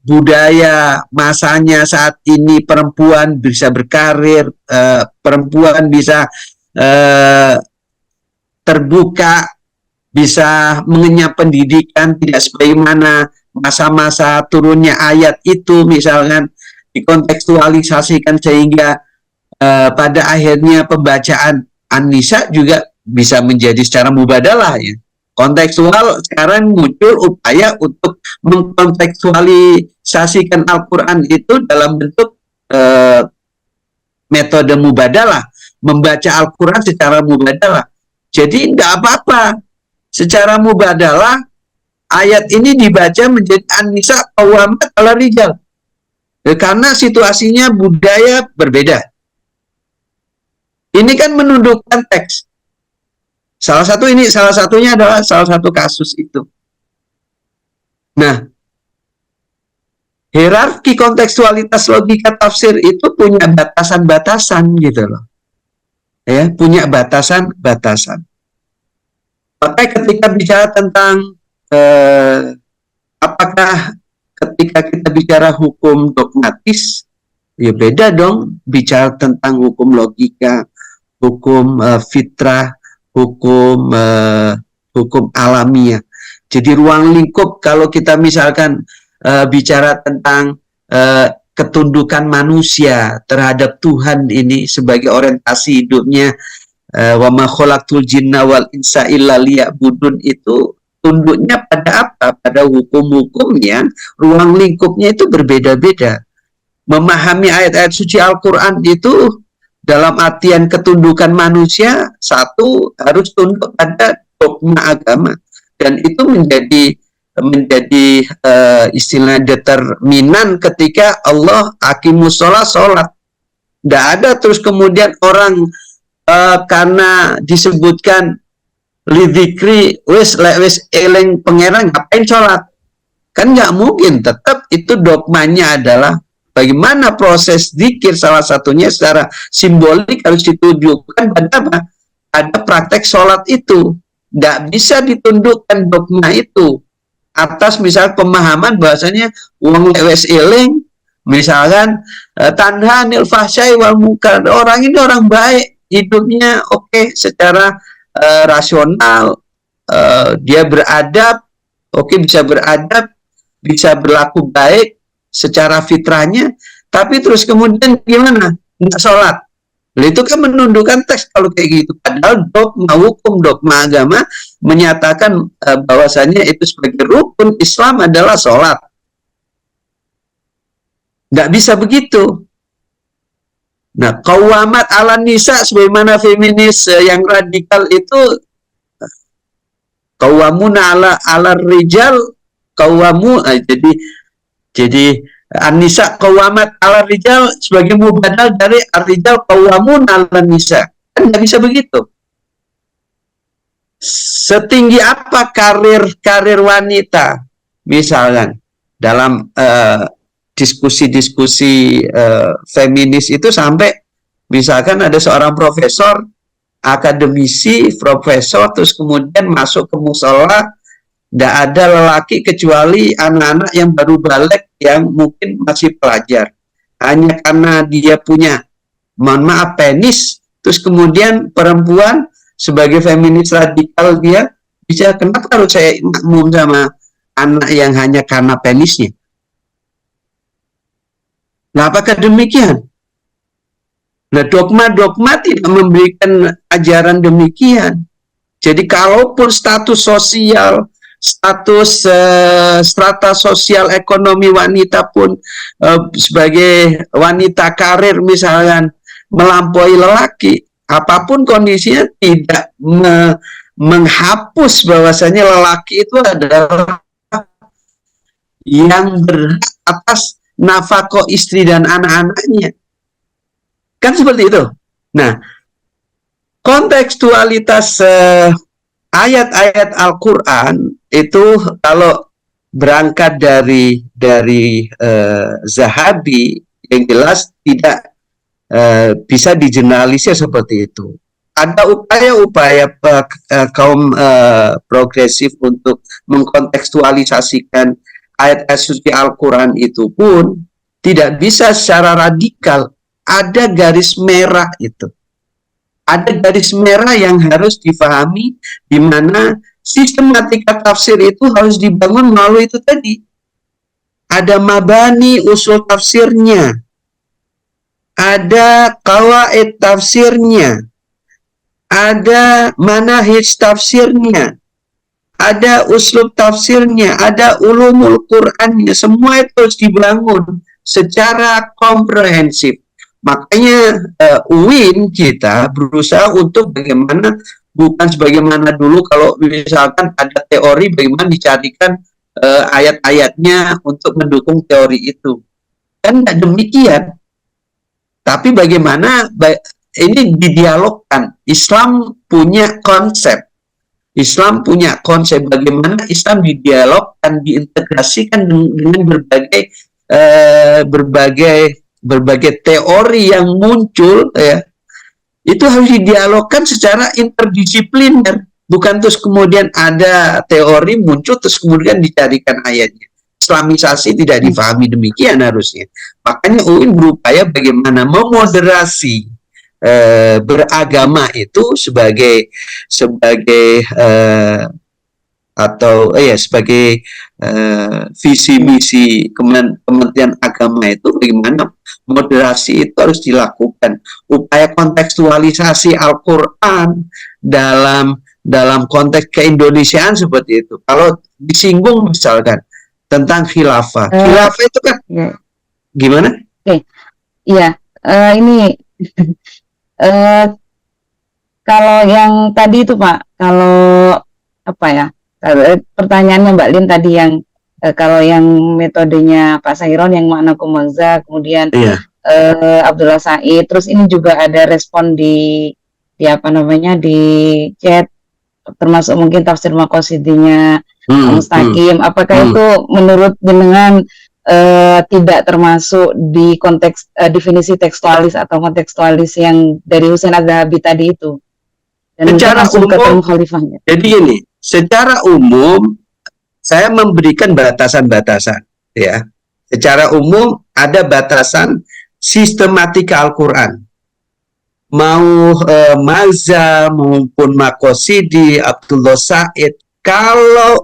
S3: budaya masanya saat ini perempuan bisa berkarir, perempuan bisa terbuka, bisa mengenyam pendidikan, tidak sebagaimana masa-masa turunnya ayat itu misalkan dikontekstualisasikan sehingga pada akhirnya pembacaan An-Nisa juga bisa menjadi secara mubadalah ya. Kontekstual sekarang muncul upaya untuk mengkontekstualisasikan Al-Quran itu dalam bentuk metode mubadalah, membaca Al-Quran secara mubadalah. Jadi enggak apa-apa secara mubadalah ayat ini dibaca menjadi An-Nisa qawwamat 'ala rijal. Karena situasinya budaya berbeda. Ini kan menundukkan teks. Salah satunya adalah salah satu kasus itu. Nah, hierarki kontekstualitas logika tafsir itu punya batasan-batasan gitu loh. Ya, punya batasan-batasan. Maka ketika bicara tentang apakah ketika kita bicara hukum dogmatis, ya beda dong bicara tentang hukum logika, hukum fitrah, hukum alamiah. Jadi ruang lingkup kalau kita misalkan bicara tentang ketundukan manusia terhadap Tuhan ini sebagai orientasi hidupnya, wa ma khalaqtul jinna wal insa illa liya'budun itu tunduknya pada apa? Pada hukum-hukum yang ruang lingkupnya itu berbeda-beda. Memahami ayat-ayat suci Al-Quran itu dalam artian ketundukan manusia, satu harus tunduk pada dogma agama, dan itu menjadi istilah determinan ketika Allah aqimus sholat. Tidak ada terus kemudian orang karena disebutkan lidzikri wis eleng pangeran ngapain sholat, kan nggak mungkin. Tetap itu dogmanya adalah bagaimana proses zikir, salah satunya secara simbolik harus ditujukan pada apa? Ada praktek sholat itu. Nggak bisa ditundukkan dogma itu atas misal pemahaman bahasanya wong lewes eling, misalkan tanhanil fahsyai wal munkar, orang ini orang baik, hidupnya oke, secara rasional, dia beradab, bisa beradab, bisa berlaku baik secara fitrahnya, tapi terus kemudian gimana? Nggak sholat. Itu kan menundukkan teks kalau kayak gitu. Padahal dogma hukum, dogma agama menyatakan bahwasannya itu sebagai rukun Islam adalah sholat. Nggak bisa begitu. Nah, qawamat ala nisa sebagaimana feminis yang radikal itu qawamuna ala rijal qawamu, jadi an-nisa qawamat ala rijal sebagai mubadal dari ar-rijal qawamun ala nisa. Kan nggak bisa begitu. Setinggi apa karir wanita misalkan dalam diskusi-diskusi feminis itu, sampai misalkan ada seorang profesor, akademisi, profesor, terus kemudian masuk ke musola, tidak ada lelaki kecuali anak-anak yang baru balik yang mungkin masih pelajar. Hanya karena dia punya, mohon maaf, penis, terus kemudian perempuan sebagai feminis radikal dia bisa, kenapa harus saya makmum sama anak yang hanya karena penisnya? Nah, apakah demikian? Nah, dogma-dogma tidak memberikan ajaran demikian. Jadi kalaupun status sosial, status strata sosial ekonomi wanita pun sebagai wanita karir misalkan melampaui lelaki, apapun kondisinya tidak menghapus bahwasanya lelaki itu adalah yang berhak atas nafkah istri dan anak-anaknya. Kan seperti itu. Nah, kontekstualitas ayat-ayat Al-Quran itu kalau berangkat dari Zahabi, yang jelas tidak bisa digeneralisir seperti itu. Ada upaya-upaya kaum progresif untuk mengkontekstualisasikan ayat-ayat suci Al-Quran itu pun tidak bisa secara radikal. Ada garis merah itu. Ada garis merah yang harus difahami, di mana sistematika tafsir itu harus dibangun melalui itu tadi. Ada mabani usul tafsirnya, ada qawaid tafsirnya, ada manahij tafsirnya, ada uslub tafsirnya, ada ulumul Qur'annya. Semua itu harus dibangun secara komprehensif. Makanya UIN kita berusaha untuk bagaimana, bukan sebagaimana dulu kalau misalkan ada teori bagaimana dicarikan ayat-ayatnya untuk mendukung teori itu. Kan tidak demikian. Tapi bagaimana ini didialogkan. Islam punya konsep. Islam punya konsep bagaimana Islam didialogkan, diintegrasikan dengan berbagai teori yang muncul, ya, itu harus didialogkan secara interdisipliner, bukan terus kemudian ada teori muncul terus kemudian dicarikan ayatnya. Islamisasi tidak difahami demikian harusnya. Makanya UIN berupaya bagaimana memoderasi beragama itu sebagai atau sebagai visi misi Kementerian Agama itu bagaimana moderasi itu harus dilakukan, upaya kontekstualisasi Al-Quran dalam konteks keindonesiaan seperti itu. Kalau disinggung misalkan tentang khilafah itu kan gimana?
S2: Iya, ini kalau yang tadi itu Pak, kalau apa ya? Pertanyaannya Mbak Lin tadi yang kalau yang metodenya Pak Sairon yang makna kumangza, kemudian Abdullah Said, terus ini juga ada respon di apa namanya di chat, termasuk mungkin tafsir Maqasidinya Mustaqim. Apakah itu menurut jenengan tidak termasuk di konteks definisi tekstualis atau kontekstualis yang dari Husain Az-Zahabi tadi itu? Dan
S3: secara umum,
S2: khalifahnya.
S3: Jadi ini, secara umum saya memberikan batasan-batasan, ya. Secara umum ada batasan sistematika Al-Quran. Mau Mazza maupun Maqasidi, Abdullah Said, kalau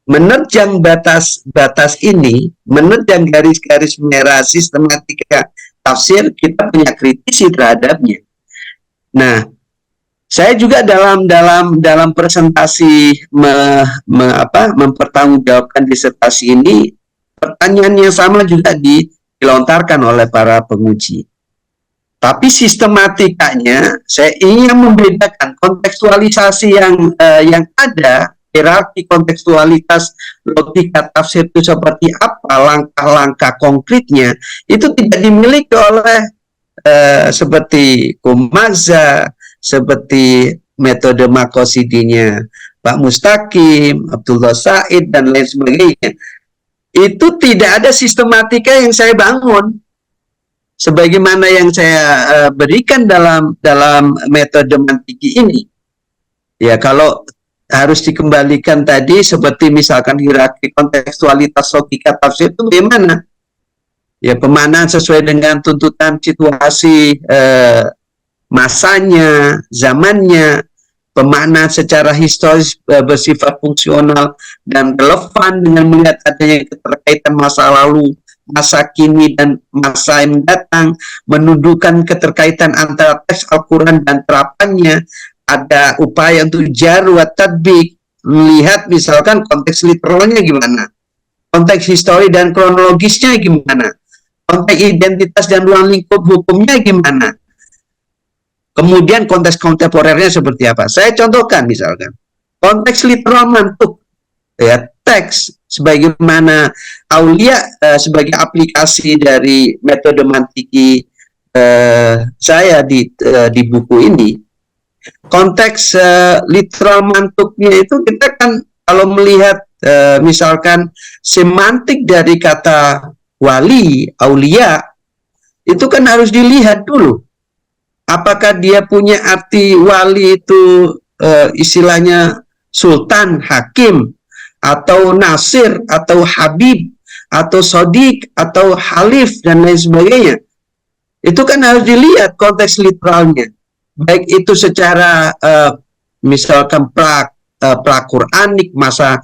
S3: menerjang batas ini, menerjang garis-garis merah sistematika tafsir, kita punya kritisi terhadapnya. Nah, saya juga dalam presentasi mempertanggungjawabkan disertasi ini, pertanyaan yang sama juga dilontarkan oleh para penguji. Tapi sistematikanya saya ingin membedakan kontekstualisasi yang ada, hierarki kontekstualitas logika tafsir itu seperti apa, langkah-langkah konkretnya itu tidak dimiliki oleh seperti Kumazza, seperti metode Maqasidinya Pak Mustaqim, Abdullah Said, dan lain sebagainya. Itu tidak ada sistematika yang saya bangun sebagaimana yang saya berikan dalam metode mantiki ini. Ya, kalau harus dikembalikan tadi seperti misalkan hierarki kontekstualitas logika tafsir itu bagaimana? Ya, pemaknaan sesuai dengan tuntutan situasi masanya, zamannya, pemaknaan secara historis bersifat fungsional dan relevan dengan melihat adanya keterkaitan masa lalu, masa kini, dan masa yang datang, menunjukkan keterkaitan antara teks Al-Quran dan terapannya, ada upaya untuk jar wa tadbik, melihat misalkan konteks literalnya gimana, konteks histori dan kronologisnya gimana, konteks identitas dan ruang lingkup hukumnya gimana, kemudian konteks kontemporernya seperti apa. Saya contohkan misalkan konteks literal mantuk, ya, teks sebagaimana Aulia sebagai aplikasi dari metode mantiki saya di buku ini. Konteks literal mantuknya itu kita kan kalau melihat misalkan semantik dari kata wali, aulia, itu kan harus dilihat dulu. Apakah dia punya arti wali itu istilahnya sultan, hakim, atau nasir, atau habib, atau sodik, atau halif, dan lain sebagainya. Itu kan harus dilihat konteks literalnya. Baik itu secara misalkan pra-Quranik, masa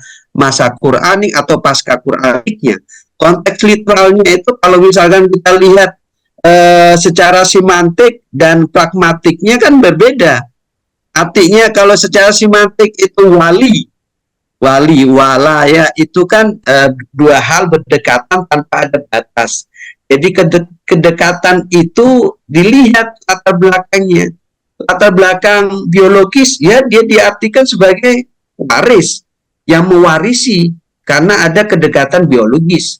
S3: Quranik, atau pasca Quraniknya. Konteks literalnya itu kalau misalkan kita lihat secara semantik dan pragmatiknya kan berbeda. Artinya kalau secara semantik itu wala ya, itu kan dua hal berdekatan tanpa ada batas. Jadi kedekatan itu dilihat latar belakangnya. Latar belakang biologis, ya, dia diartikan sebagai waris yang mewarisi karena ada kedekatan biologis.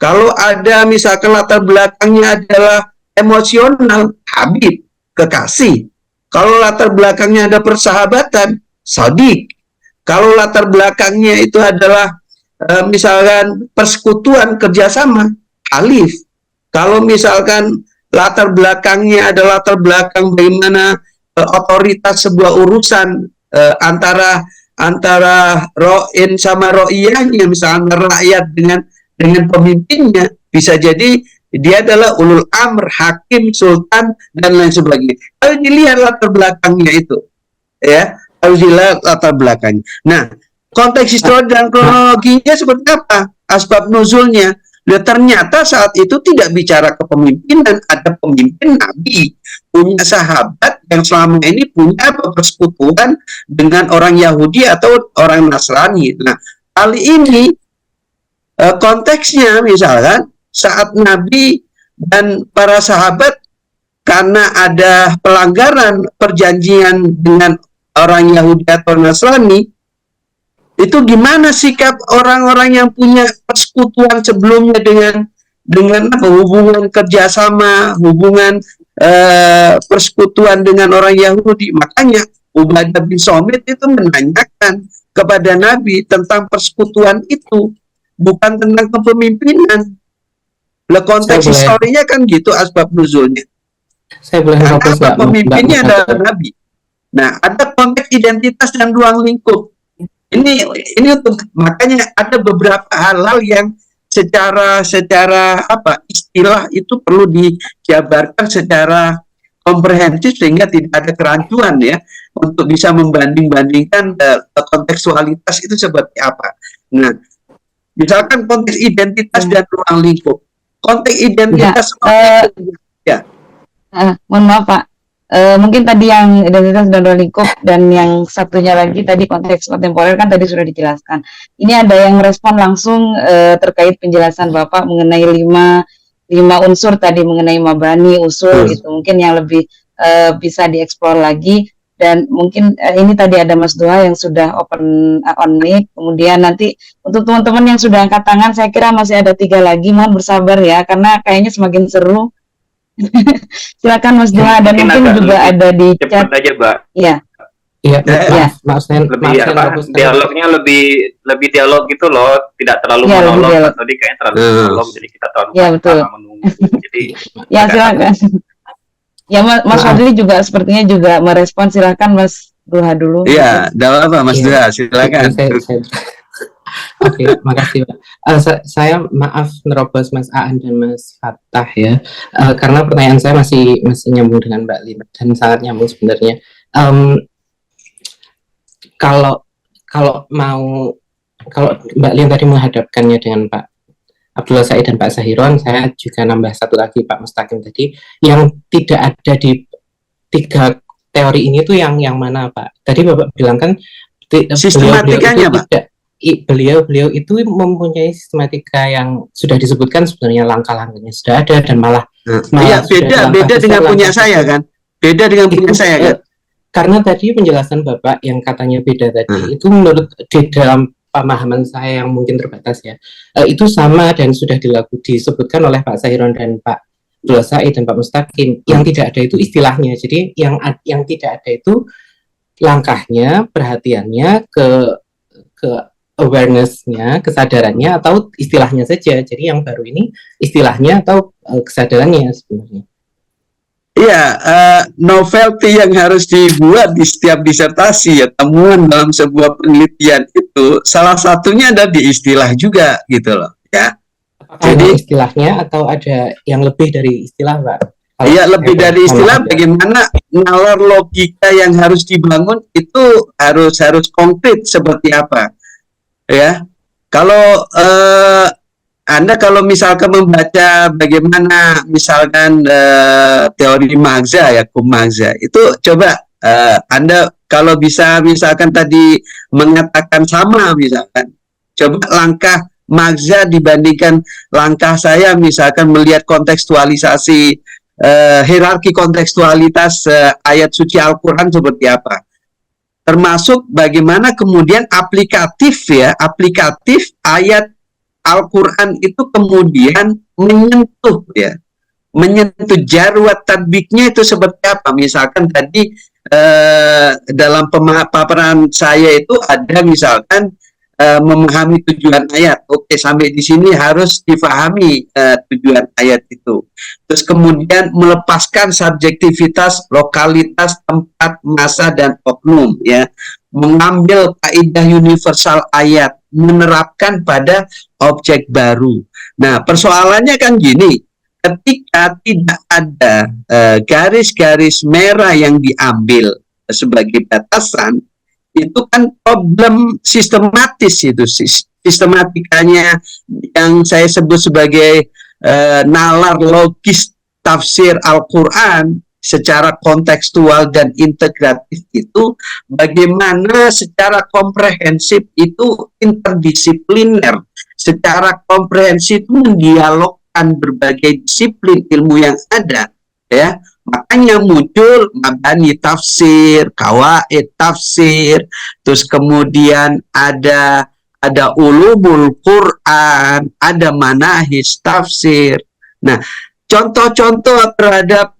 S3: Kalau ada misalkan latar belakangnya adalah emosional, habib, kekasih. Kalau latar belakangnya ada persahabatan, sodik. Kalau latar belakangnya itu adalah misalkan persekutuan, kerjasama, halif. Kalau misalkan latar belakangnya adalah latar belakang bagaimana otoritas sebuah urusan antara ro'in sama ro'iyahnya, misalnya rakyat dengan pemimpinnya, bisa jadi dia adalah ulul amr, hakim, sultan, dan lain sebagainya. Kalau dilihat latar belakangnya itu, ya, Harus dilihat latar belakangnya. Nah, konteks histori dan kronologinya seperti apa? Asbab nuzulnya. Dan ternyata saat itu tidak bicara kepemimpinan, ada pemimpin nabi, punya sahabat yang selama ini punya persekutuan dengan orang Yahudi atau orang Nasrani. Nah, kali ini konteksnya misalkan saat Nabi dan para sahabat karena ada pelanggaran perjanjian dengan orang Yahudi atau Nasrani, itu gimana sikap orang-orang yang punya persekutuan sebelumnya dengan hubungan kerjasama, hubungan persekutuan dengan orang Yahudi. Makanya Ubadah bin Somit itu menanyakan kepada Nabi tentang persekutuan itu, bukan tentang kepemimpinan. Lah konteks historinya kan gitu asbab nuzulnya.
S6: Saya boleh
S3: karena pemimpinnya adalah Nabi. Nah, ada konteks identitas dan ruang lingkup. Ini untuk makanya ada beberapa hal-hal yang secara istilah itu perlu dijabarkan secara komprehensif sehingga tidak ada kerancuan ya untuk bisa membanding-bandingkan kontekstualitas itu seperti apa. Nah, misalkan konteks identitas dan ruang lingkup. Konteks identitas
S2: mohon maaf Pak. Mungkin tadi yang identitas dan ruang lingkup dan yang satunya lagi tadi konteks kontemporer kan tadi sudah dijelaskan. Ini ada yang merespon langsung terkait penjelasan Bapak mengenai lima unsur tadi mengenai mabani, usul gitu. Mungkin yang lebih bisa dieksplor lagi dan mungkin ini tadi ada Mas Duha yang sudah open on mic. Kemudian nanti untuk teman-teman yang sudah angkat tangan saya kira masih ada 3 lagi, mohon bersabar ya karena kayaknya semakin seru. Silakan Mas Duha dan mungkin juga ada di chat
S7: aja, Mbak.
S2: Iya.
S6: Iya,
S7: dialognya lebih dialog gitu loh, tidak terlalu monolog. Tadi kayaknya terlalu monolog, jadi kita menunggu. Jadi
S2: ya silakan. Ya Mas Fadli juga sepertinya juga merespon, silakan Mas Duha dulu.
S3: Iya, tidak apa Mas Duha, silakan.
S6: Oke, makasih Pak. Saya maaf nerobos Mas Aan dan Mas Fattah ya, karena pertanyaan saya masih nyambung dengan Mbak Lin dan sangat nyambung sebenarnya. Kalau Mbak Lin tadi menghadapkannya dengan Pak Abdullah Said dan Pak Zahiron, saya juga nambah satu lagi Pak Mustaqim tadi, yang tidak ada di 3 teori ini tuh yang mana Pak? Tadi Bapak bilang kan
S3: sistematikanya Pak.
S6: Beliau itu mempunyai sistematika yang sudah disebutkan sebenarnya langkah-langkahnya sudah ada dan malah
S3: iya beda dengan punya saya kan, beda dengan punya saya kan.
S6: Karena tadi penjelasan Bapak yang katanya beda tadi itu menurut di dalam pemahaman saya yang mungkin terbatas ya, itu sama dan sudah disebutkan oleh Pak Zahiron dan Pak Abdullah Said dan Pak Mustaqim. Yang tidak ada itu istilahnya, jadi yang tidak ada itu langkahnya, perhatiannya ke awareness-nya, kesadarannya atau istilahnya saja. Jadi yang baru ini istilahnya atau kesadarannya sebenarnya.
S3: Iya, novelty yang harus dibuat di setiap disertasi ya, temuan dalam sebuah penelitian itu salah satunya ada di istilah juga gitu loh ya. Jadi
S6: istilahnya atau ada yang lebih dari istilah Pak?
S3: Iya, lebih dari istilah, bagaimana nalar logika yang harus dibangun itu harus konkret seperti apa. Ya, kalau Anda kalau misalkan membaca bagaimana misalkan teori Magza ya, Magza itu coba Anda kalau bisa misalkan tadi mengatakan sama misalkan, coba langkah Magza dibandingkan langkah saya misalkan melihat kontekstualisasi hierarki kontekstualitas ayat suci Al-Quran seperti apa. Termasuk bagaimana kemudian aplikatif ayat Al-Quran itu kemudian menyentuh jarwat tadbiknya itu seperti apa. Misalkan tadi dalam paparan saya itu ada misalkan memahami tujuan ayat. Oke, sampai di sini harus difahami tujuan ayat itu. Terus kemudian melepaskan subjektivitas, lokalitas, tempat, masa, dan oknum ya. Mengambil kaidah universal ayat, menerapkan pada objek baru. Nah, persoalannya kan gini, ketika tidak ada garis-garis merah yang diambil sebagai batasan, itu kan problem sistematis itu, sistematikanya yang saya sebut sebagai nalar logis tafsir Al-Quran secara kontekstual dan integratif itu bagaimana secara komprehensif itu interdisipliner, secara komprehensif mendialogkan berbagai disiplin ilmu yang ada, ya. Makanya muncul mabani tafsir, kawaid tafsir, terus kemudian ada ulumul Quran, ada manahij tafsir. Nah, contoh-contoh terhadap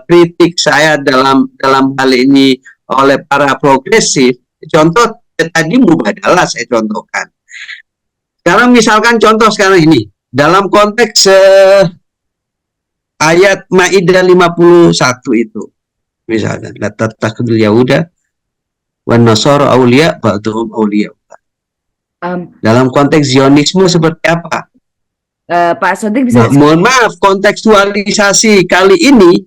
S3: kritik saya dalam hal ini oleh para progresif. Contoh tadi mubadalah saya contohkan. Sekarang misalkan contoh sekarang ini dalam konteks ayat Maidah 51 itu misalnya la tattakhidul yahuda wan nasara auliya ba'dhum auliya. Dalam konteks Zionisme seperti apa?
S1: Pak Sodik bisa
S3: mohon maaf, kontekstualisasi kali ini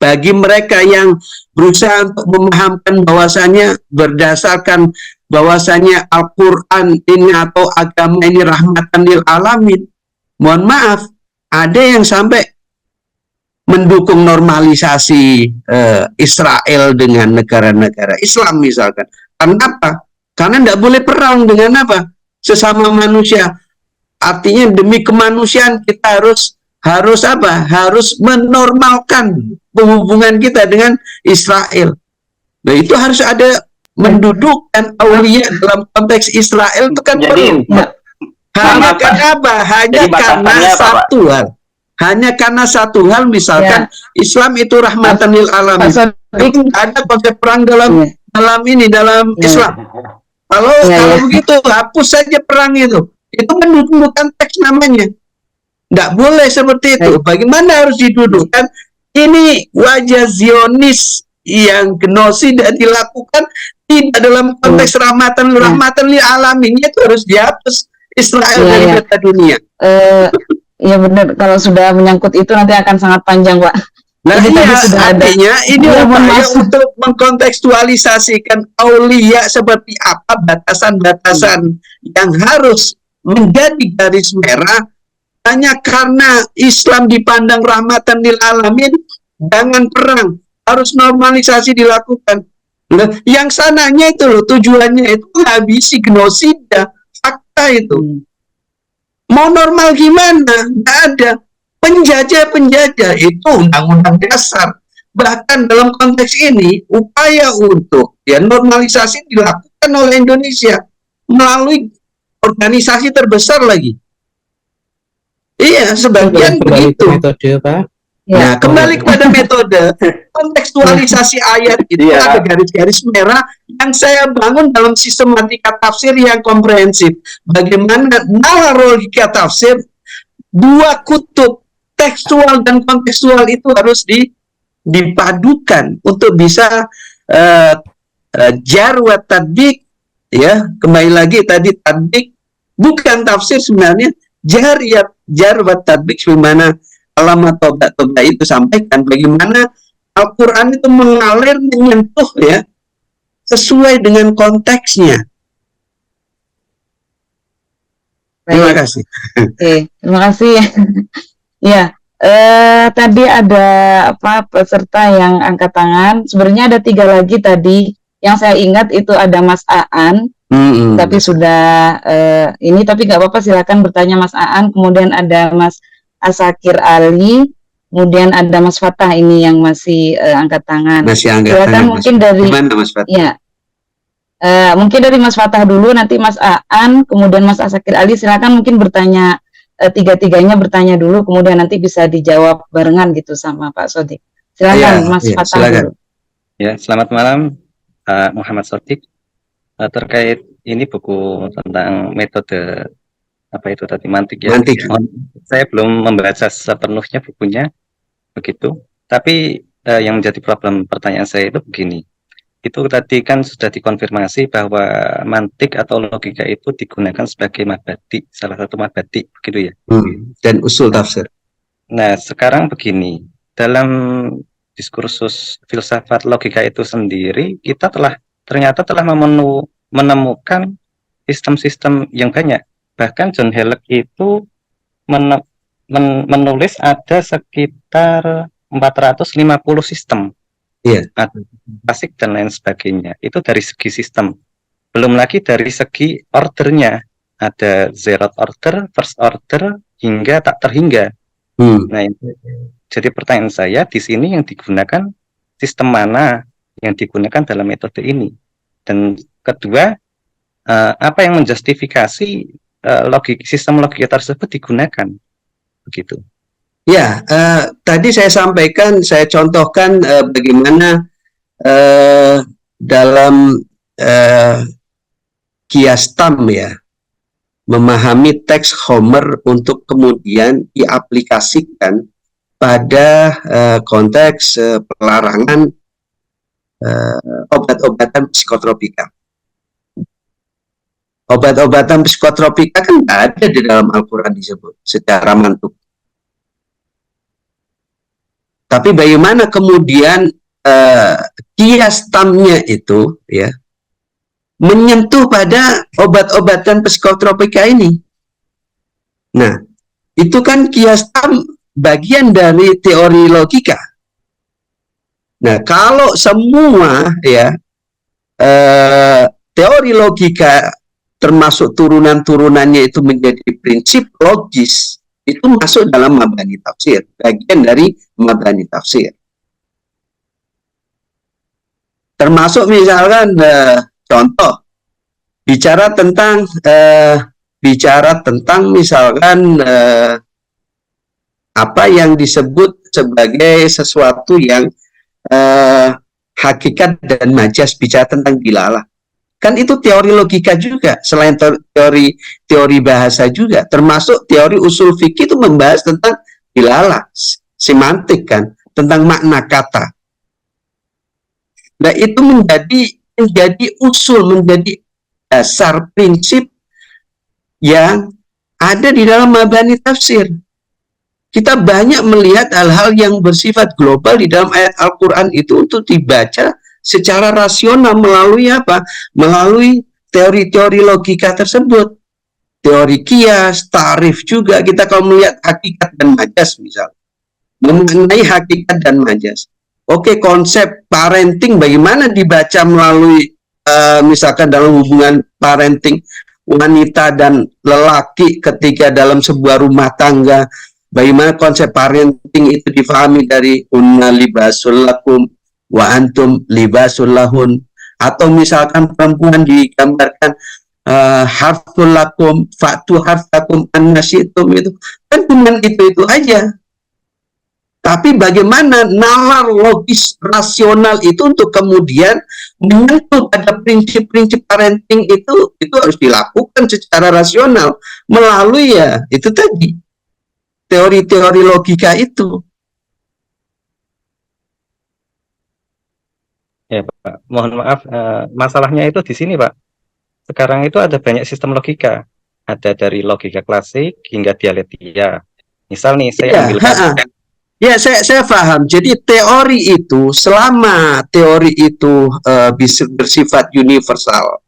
S3: bagi mereka yang berusaha untuk memahamkan bahwasanya berdasarkan bahwasanya Al-Quran ini atau agama ini rahmatan lil alamin, mohon maaf, ada yang sampai mendukung normalisasi Israel dengan negara-negara Islam misalkan. Kenapa? Karena tidak boleh perang dengan apa? Sesama manusia. Artinya demi kemanusiaan kita harus apa? Harus menormalkan hubungan kita dengan Israel. Nah, itu harus ada mendudukkan aulia dalam konteks Israel itu kan perlu. Hanya karena apa? Hanya karena satu hal. Hanya karena satu hal, misalkan Islam itu rahmatan lil alamin. Ada konsep perang dalam Islam. Kalau begitu hapus saja perang itu. Itu mendudukan teks namanya. Nggak boleh seperti itu. Bagaimana harus didudukkan? Ini wajah Zionis yang genosida dilakukan tidak dalam konteks rahmatan lil alamin. Itu harus dihapus Israel dari peta dunia.
S2: Iya benar, kalau sudah menyangkut itu nanti akan sangat panjang, Pak.
S3: Nah, artinya ini upaya untuk mengkontekstualisasikan aulia seperti apa batasan-batasan yang harus menjadi garis merah. Hanya karena Islam dipandang rahmatan lil alamin, jangan perang, harus normalisasi dilakukan. Nah, yang sananya itu loh, tujuannya itu menghabisi genosida, fakta itu. Mau normal gimana? Nggak ada. Penjajah itu undang-undang dasar. Bahkan dalam konteks ini, upaya untuk normalisasi dilakukan oleh Indonesia melalui organisasi terbesar lagi. Iya, sebagian begitu.
S6: Metode, Pak.
S3: Nah, kembali kepada metode kontekstualisasi ayat itu ada garis-garis merah yang saya bangun dalam sistematika tafsir yang komprehensif. Bagaimana logika tafsir dua kutub tekstual dan kontekstual itu harus dipadukan untuk bisa jar wa tadbik, ya. Kembali lagi tadi tadbik bukan tafsir sebenarnya, jar wa tadbik sebagaimana alamat toba itu sampaikan, bagaimana Al-Quran itu mengalir menyentuh ya sesuai dengan konteksnya. Terima kasih.
S2: Terima kasih. Ya, tadi ada peserta yang angkat tangan. Sebenarnya ada 3 lagi tadi. Yang saya ingat itu ada Mas Aan. Tapi sudah ini, tapi nggak apa-apa, silakan bertanya Mas Aan. Kemudian ada Mas Asakir Ali, kemudian ada Mas Fatah ini yang masih angkat tangan. Silakan mungkin dari
S3: Mas Fatah?
S2: Ya, mungkin dari Mas Fatah dulu, nanti Mas Aan, kemudian Mas Asakir Ali. Silakan mungkin bertanya, tiga-tiganya bertanya dulu, kemudian nanti bisa dijawab barengan gitu sama Pak Sodik. Silakan Mas Fatah dulu.
S8: Ya, selamat malam Muhammad Sodik. Terkait ini buku tentang metode apa itu tadi mantik ya. Saya belum membaca sepenuhnya bukunya begitu. Tapi yang menjadi problem pertanyaan saya itu begini. Itu tadi kan sudah dikonfirmasi bahwa mantik atau logika itu digunakan sebagai mabadi, salah satu mabadi begitu ya.
S3: Dan usul tafsir.
S8: Nah, sekarang begini, dalam diskursus filsafat logika itu sendiri, kita ternyata telah menemukan sistem-sistem yang banyak. Bahkan John Halleck itu menulis ada sekitar 450 sistem. Ada klasik dan lain sebagainya. Itu dari segi sistem. Belum lagi dari segi ordernya. Ada zeroth order, first order, hingga tak terhingga. Nah, jadi pertanyaan saya di sini yang digunakan sistem mana yang digunakan dalam metode ini? Dan kedua, apa yang menjustifikasi sistem logika tersebut digunakan? Begitu.
S3: Ya, tadi saya sampaikan, saya contohkan bagaimana dalam Kiastam ya, memahami teks Homer untuk kemudian diaplikasikan pada konteks pelarangan obat-obatan psikotropika. Obat-obatan psikotropika kan ada di dalam Al-Quran disebut secara mantuk. Tapi bagaimana kemudian Kiastamnya itu ya menyentuh pada obat-obatan psikotropika ini. Nah, itu kan Kiastam bagian dari teori logika. Nah, kalau semua ya teori logika termasuk turunan-turunannya itu menjadi prinsip logis, itu masuk dalam mabani tafsir, bagian dari mabani tafsir. Termasuk misalkan contoh bicara tentang misalkan apa yang disebut sebagai sesuatu yang hakikat dan majas, bicara tentang dilalah. Kan itu teori logika juga, selain teori bahasa juga, termasuk teori usul fikih itu membahas tentang dilalah, semantik kan, tentang makna kata. Nah, itu menjadi usul, menjadi dasar prinsip yang ada di dalam mabani tafsir. Kita banyak melihat hal-hal yang bersifat global di dalam ayat Al-Quran itu untuk dibaca secara rasional melalui apa? Melalui teori-teori logika tersebut. Teori kias, tarif juga. Kita kalau melihat hakikat dan majas misal. Mengenai hakikat dan majas. Oke, konsep parenting bagaimana dibaca melalui misalkan dalam hubungan parenting wanita dan lelaki ketika dalam sebuah rumah tangga, bagaimana konsep parenting itu difahami dari unna libasul lakum wa antum libasul lahun, atau misalkan perempuan digambarkan harful lakum fa'tu harfakum annasyitum, itu kan cuma itu aja. Tapi bagaimana nalar logis rasional itu untuk kemudian menyentuh pada prinsip-prinsip parenting itu harus dilakukan secara rasional melalui ya itu tadi teori-teori logika itu.
S8: Ya Pak, mohon maaf, masalahnya itu di sini Pak. Sekarang itu ada banyak sistem logika, ada dari logika klasik hingga dialektika. Misal nih saya ambilkan.
S3: Ya, saya paham. Jadi teori itu, selama teori itu bersifat universal,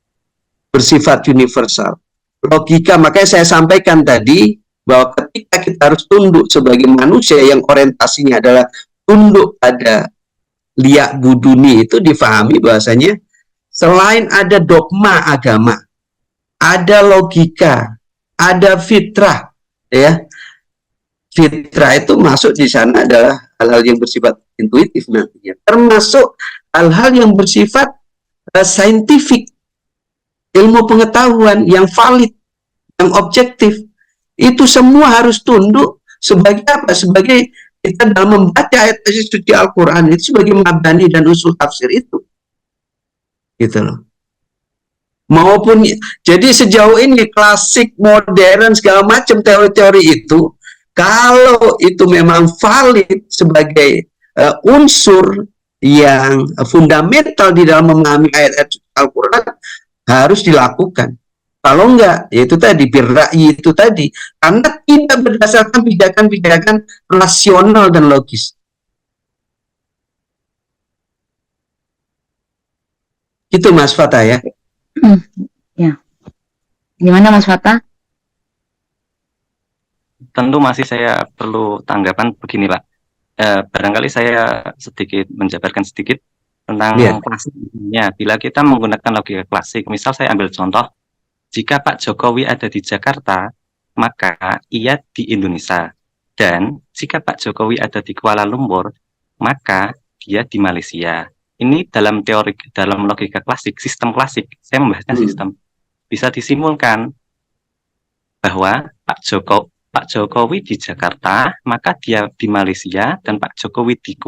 S3: logika, makanya saya sampaikan tadi bahwa ketika kita harus tunduk sebagai manusia yang orientasinya adalah tunduk pada liak buduni, itu difahami bahwasanya selain ada dogma agama, ada logika, ada fitrah, ya. Fitrah itu masuk di sana adalah hal-hal yang bersifat intuitif nantinya, termasuk hal-hal yang bersifat saintifik, ilmu pengetahuan yang valid, yang objektif. Itu semua harus tunduk sebagai apa? Sebagai kita dalam membaca ayat suci Al-Quran itu sebagai mabani dan usul tafsir itu, gitu loh. Maupun jadi sejauh ini klasik, modern, segala macam teori-teori itu, kalau itu memang valid sebagai unsur yang fundamental di dalam memahami ayat-ayat Al-Quran, harus dilakukan. Kalau enggak, yaitu tadi birra'i itu tadi, karena tidak berdasarkan pijakan-pijakan rasional dan logis. Itu Mas Fatah ya.
S2: Ya. Gimana Mas Fatah?
S8: Tentu masih saya perlu tanggapan begini Pak. Barangkali saya sedikit menjabarkan sedikit tentang klasiknya. Bila kita menggunakan logika klasik, misal saya ambil contoh, jika Pak Jokowi ada di Jakarta, maka ia di Indonesia. Dan jika Pak Jokowi ada di Kuala Lumpur, maka dia di Malaysia. Ini dalam teori, dalam logika klasik, sistem klasik. Saya membahasnya sistem. Bisa disimulkan bahwa Pak Jokowi di Jakarta, maka dia di Malaysia, dan Pak Jokowi di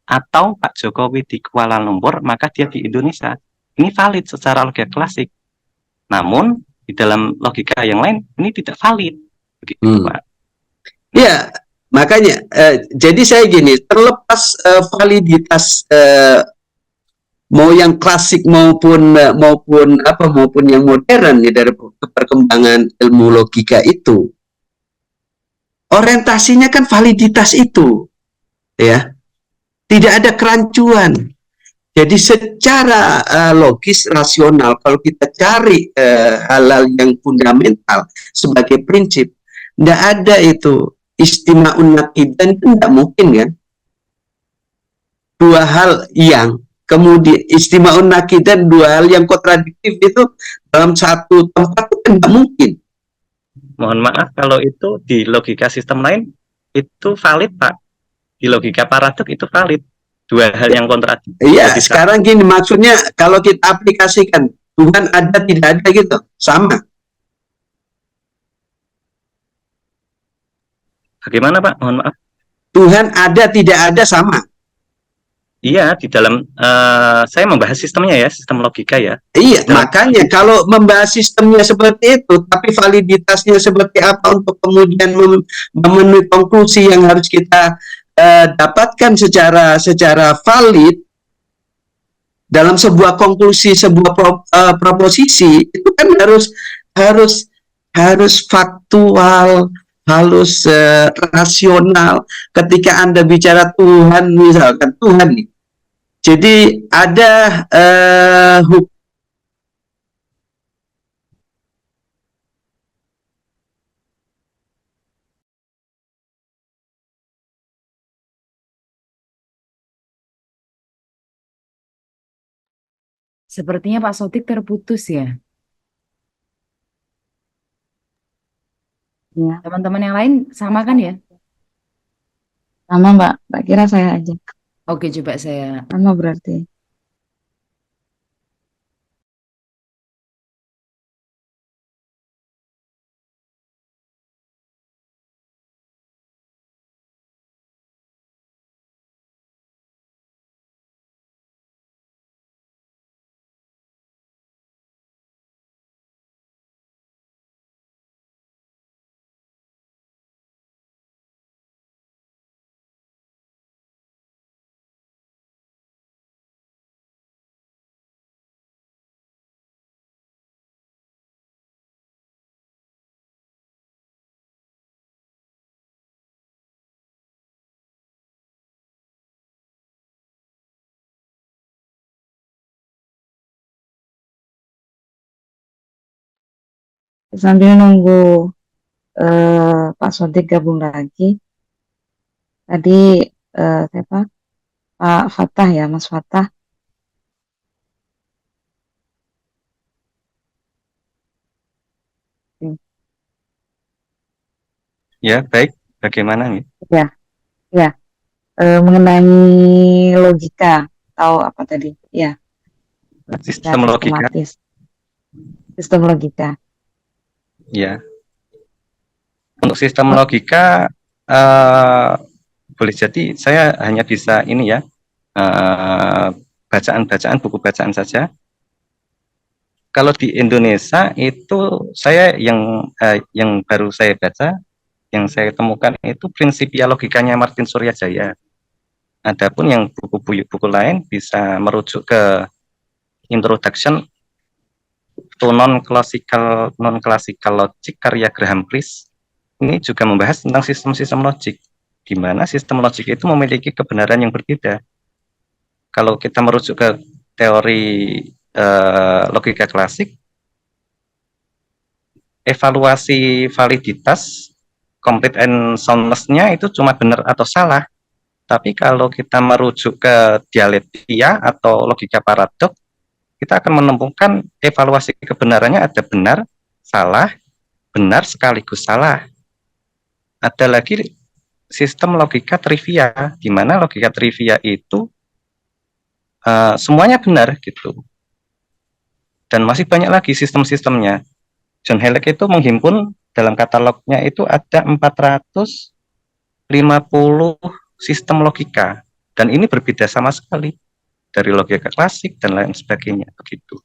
S8: atau Pak Jokowi di Kuala Lumpur, maka dia di Indonesia. Ini valid secara logika klasik. Namun di dalam logika yang lain ini tidak valid, begitu Pak.
S3: Ya, makanya jadi saya gini, terlepas validitas mau yang klasik maupun yang modern ya, dari perkembangan ilmu logika itu, orientasinya kan validitas itu, ya, tidak ada kerancuan. Jadi secara logis rasional, kalau kita cari hal-hal yang fundamental sebagai prinsip, tidak ada itu istima'un naqidan, itu tidak mungkin kan. Dua hal yang kemudian istima'un naqidan, dua hal yang kontradiktif itu dalam satu tempat itu tidak mungkin.
S8: Mohon maaf kalau itu di logika sistem lain itu valid Pak. Di logika paradok itu valid. Dua hal yang kontradiktif.
S3: Iya, sekarang gini maksudnya kalau kita aplikasikan Tuhan ada tidak ada gitu, sama.
S8: Bagaimana Pak? Mohon maaf.
S3: Tuhan ada tidak ada sama.
S8: Iya, di dalam saya membahas sistemnya ya, sistem logika ya.
S3: Iya, makanya kalau membahas sistemnya seperti itu, tapi validitasnya seperti apa untuk kemudian memenuhi konklusi yang harus kita dapatkan secara valid dalam sebuah konklusi, sebuah proposisi, itu kan harus faktual, harus rasional. Ketika Anda bicara Tuhan, misalkan Tuhan nih, jadi ada hukum.
S1: Sepertinya Pak Sotik terputus ya.
S2: Ya.
S1: Teman-teman yang lain sama kan ya?
S2: Sama Mbak, tak kira saya aja.
S1: Oke, coba saya.
S2: Sama berarti. Sambil nunggu Pak Sodik gabung lagi, tadi siapa? Pak Fatah ya, Mas Fatah.
S8: Ya, baik. Bagaimana nih?
S2: Ya, mengenai logika atau apa tadi? Ya,
S8: Sistem logika.
S2: Sistem logika.
S8: Ya. Untuk sistem logika boleh jadi saya hanya bisa ini ya, bacaan-bacaan, buku bacaan saja. Kalau di Indonesia itu saya yang baru saya baca, yang saya temukan itu Principia logikanya Martin Suryajaya. Adapun yang buku-buku lain bisa merujuk ke Introduction to Non-Classical Logic karya Graham Price. Ini juga membahas tentang sistem-sistem logik, di mana sistem logik itu memiliki kebenaran yang berbeda. Kalau kita merujuk ke teori logika klasik, evaluasi validitas complete and soundness-nya itu cuma benar atau salah. Tapi kalau kita merujuk ke dialektika atau logika paradok, kita akan menemukan evaluasi kebenarannya ada benar, salah, benar sekaligus salah. Ada lagi sistem logika trivia, di mana logika trivia itu semuanya benar gitu. Dan masih banyak lagi sistem-sistemnya. John Halleck itu menghimpun dalam katalognya itu ada 450 sistem logika, dan ini berbeda sama sekali dari logika klasik dan lain sebagainya begitu.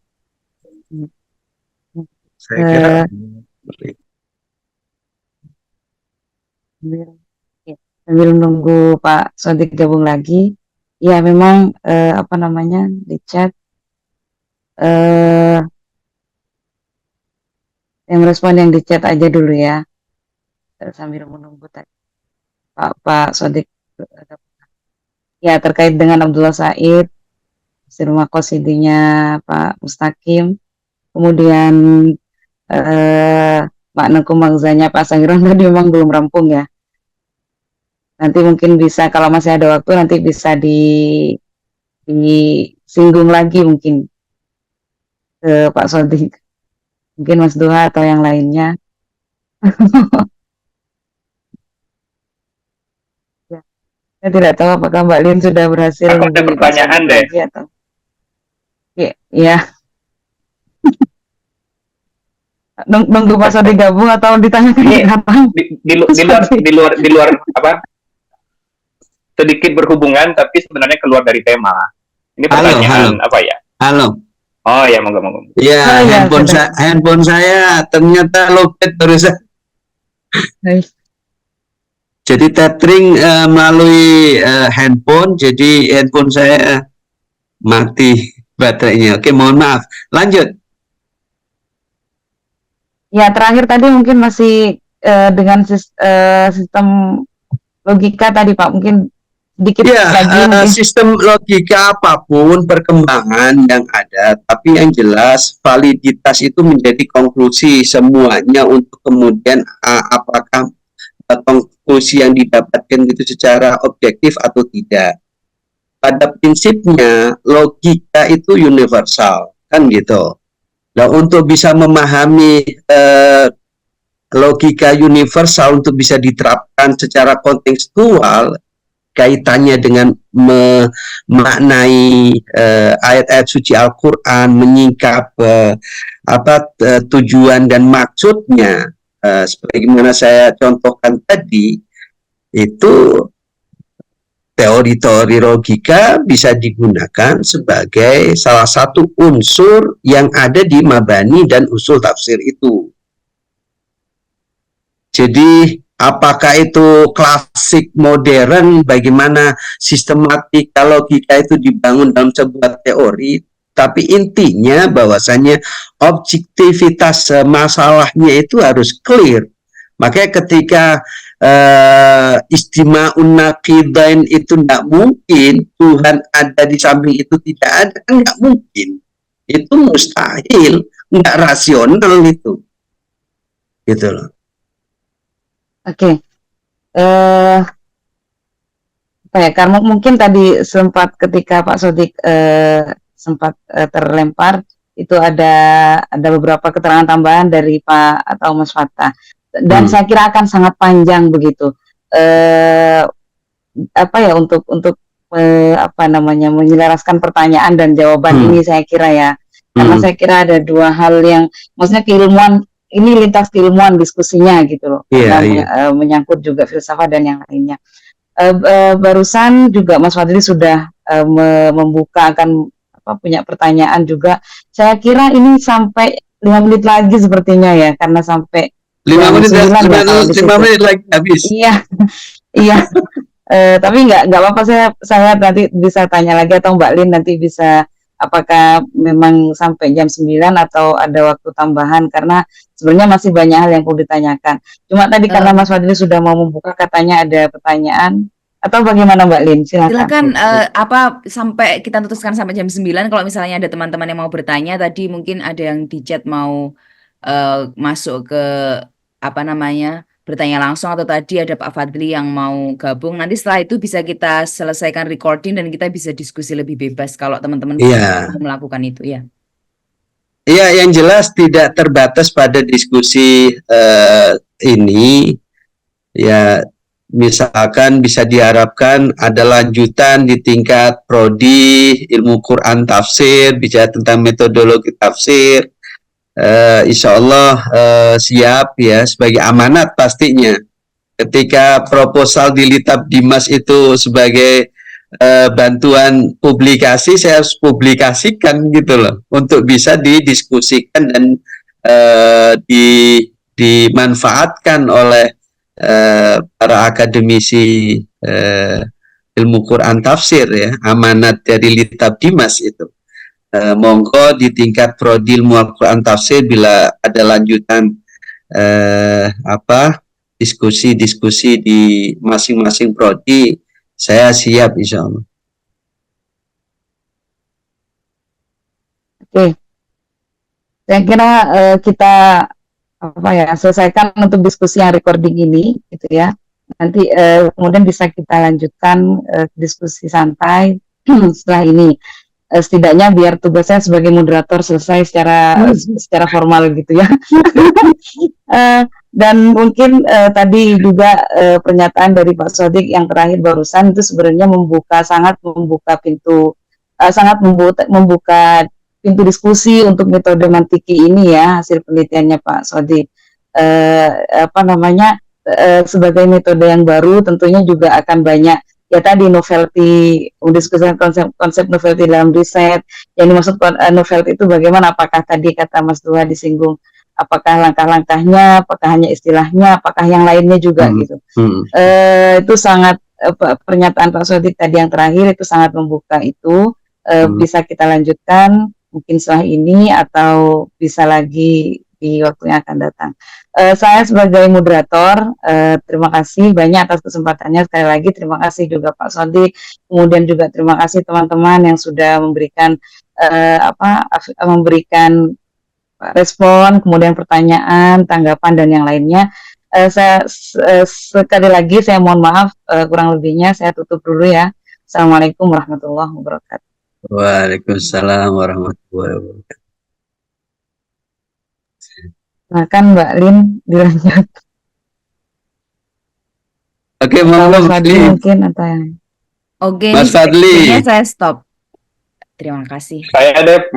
S8: Saya kira seperti itu.
S2: Sambil menunggu Pak Sodik gabung lagi, ya memang apa namanya di chat yang respon yang di chat aja dulu ya, sambil menunggu tadi Pak Sodik. Ya, terkait dengan Abdullah Said, rumah kosidinya Pak Mustaqim, kemudian makna kumangzanya Pak Sangiran tadi memang belum rampung ya. Nanti mungkin bisa, kalau masih ada waktu, nanti bisa disinggung lagi mungkin ke Pak Sodik, mungkin Mas Duha atau yang lainnya. Saya tidak tahu apakah Mbak Lin sudah berhasil.
S7: Aku ada pertanyaan deh.
S2: Atau... Ya. Nunggu Pak Sodik gabung atau ditanyakan
S7: di luar apa? Sedikit berhubungan tapi sebenarnya keluar dari tema. Ini pertanyaan apa ya?
S3: Halo.
S7: Oh ya, monggo.
S3: Ya, handphone saya ternyata lowbat barusan. Jadi tethering melalui handphone, jadi handphone saya mati baterainya. Oke, mohon maaf. Lanjut.
S2: Ya, terakhir tadi mungkin masih dengan sistem logika tadi Pak, mungkin sedikit lagi.
S3: Sistem logika apapun perkembangan yang ada, tapi yang jelas validitas itu menjadi konklusi semuanya untuk kemudian apakah konklusi yang didapatkan itu secara objektif atau tidak. Pada prinsipnya logika itu universal, kan gitu. Nah, untuk bisa memahami logika universal untuk bisa diterapkan secara kontekstual, kaitannya dengan memaknai ayat-ayat suci Al-Quran, menyingkap tujuan dan maksudnya, sebagaimana saya contohkan tadi, itu teori-teori logika bisa digunakan sebagai salah satu unsur yang ada di mabani dan usul tafsir itu. Jadi apakah itu klasik modern, bagaimana sistematika logika itu dibangun dalam sebuah teori, tapi intinya bahwasanya objektivitas masalahnya itu harus clear. Makanya ketika istima'un naqidain itu tidak mungkin, Tuhan ada di samping itu tidak ada, kan nggak mungkin. Itu mustahil, nggak rasional itu. Gitu loh.
S2: Oke. Karena mungkin tadi sempat ketika Pak Sodik sempat terlempar, itu ada beberapa keterangan tambahan dari Pak atau Mas Fattah, dan saya kira akan sangat panjang begitu. Untuk menyelaraskan pertanyaan dan jawaban ini, saya kira ya, karena saya kira ada dua hal yang maksudnya keilmuan. Ini lintas keilmuan diskusinya gitu loh, menyangkut juga filsafat dan yang lainnya. Barusan juga Mas Fadli sudah membuka akan punya pertanyaan juga. Saya kira ini sampai 5 menit lagi sepertinya ya, karena sampai
S3: 5 menit lagi habis.
S2: Iya. Tapi nggak apa-apa, saya nanti bisa tanya lagi, atau Mbak Lin nanti bisa, apakah memang sampai jam 9 atau ada waktu tambahan, karena sebenarnya masih banyak hal yang perlu ditanyakan. Cuma tadi karena Mas Fadli sudah mau membuka, katanya ada pertanyaan. Atau bagaimana Mbak Lin?
S1: Silakan apa sampai kita tutuskan sampai jam 9. Kalau misalnya ada teman-teman yang mau bertanya, tadi mungkin ada yang di chat mau masuk ke apa namanya bertanya langsung, atau tadi ada Pak Fadli yang mau gabung. Nanti setelah itu bisa kita selesaikan recording dan kita bisa diskusi lebih bebas kalau teman-teman
S3: Iya.
S1: mau melakukan itu ya.
S3: Iya, yang jelas tidak terbatas pada diskusi ini. Ya, misalkan bisa diharapkan ada lanjutan di tingkat prodi ilmu Quran tafsir, bicara tentang metodologi tafsir. Insya Allah siap ya sebagai amanat pastinya. Ketika proposal di Litab Dimas itu sebagai bantuan publikasi, saya harus publikasikan gitu loh, untuk bisa didiskusikan dan dimanfaatkan oleh para akademisi ilmu Quran tafsir ya, amanat dari Litab Dimas itu. Monggo di tingkat prodi ilmu Al-Quran tafsir bila ada lanjutan diskusi-diskusi di masing-masing prodi, saya siap insya Allah.
S2: Oke, saya kira kita selesaikan untuk diskusi yang recording ini, gitu ya. Nanti kemudian bisa kita lanjutkan diskusi santai setelah ini. Setidaknya biar tugasnya sebagai moderator selesai secara formal gitu ya. Dan mungkin tadi juga pernyataan dari Pak Sodik yang terakhir barusan itu sebenarnya sangat membuka pintu diskusi untuk metode mantiki ini ya, hasil penelitiannya Pak Sodik. Sebagai metode yang baru tentunya juga akan banyak ya tadi novelty, mendiskusikan konsep novelty dalam riset. Yang dimaksud novelty itu bagaimana, apakah tadi kata Mas Dua disinggung, apakah langkah-langkahnya, apakah hanya istilahnya, apakah yang lainnya juga gitu. Itu sangat pernyataan Pak Sodik tadi yang terakhir itu sangat membuka itu. Bisa kita lanjutkan mungkin setelah ini atau bisa lagi di waktu yang akan datang. Saya sebagai moderator terima kasih banyak atas kesempatannya. Sekali lagi terima kasih juga Pak Sodik, kemudian juga terima kasih teman-teman yang sudah memberikan respon, kemudian pertanyaan, tanggapan dan yang lainnya. Sekali lagi saya mohon maaf kurang lebihnya, saya tutup dulu ya. Assalamualaikum warahmatullahi wabarakatuh.
S3: Waalaikumsalam warahmatullahi wabarakatuh.
S2: Silakan Mbak Lin dilanjut.
S3: Oke, Mas
S2: Fadli mungkin atau yang.
S1: Oke,
S3: Mas Fadli.
S1: saya stop. Terima kasih.
S7: Saya ada mau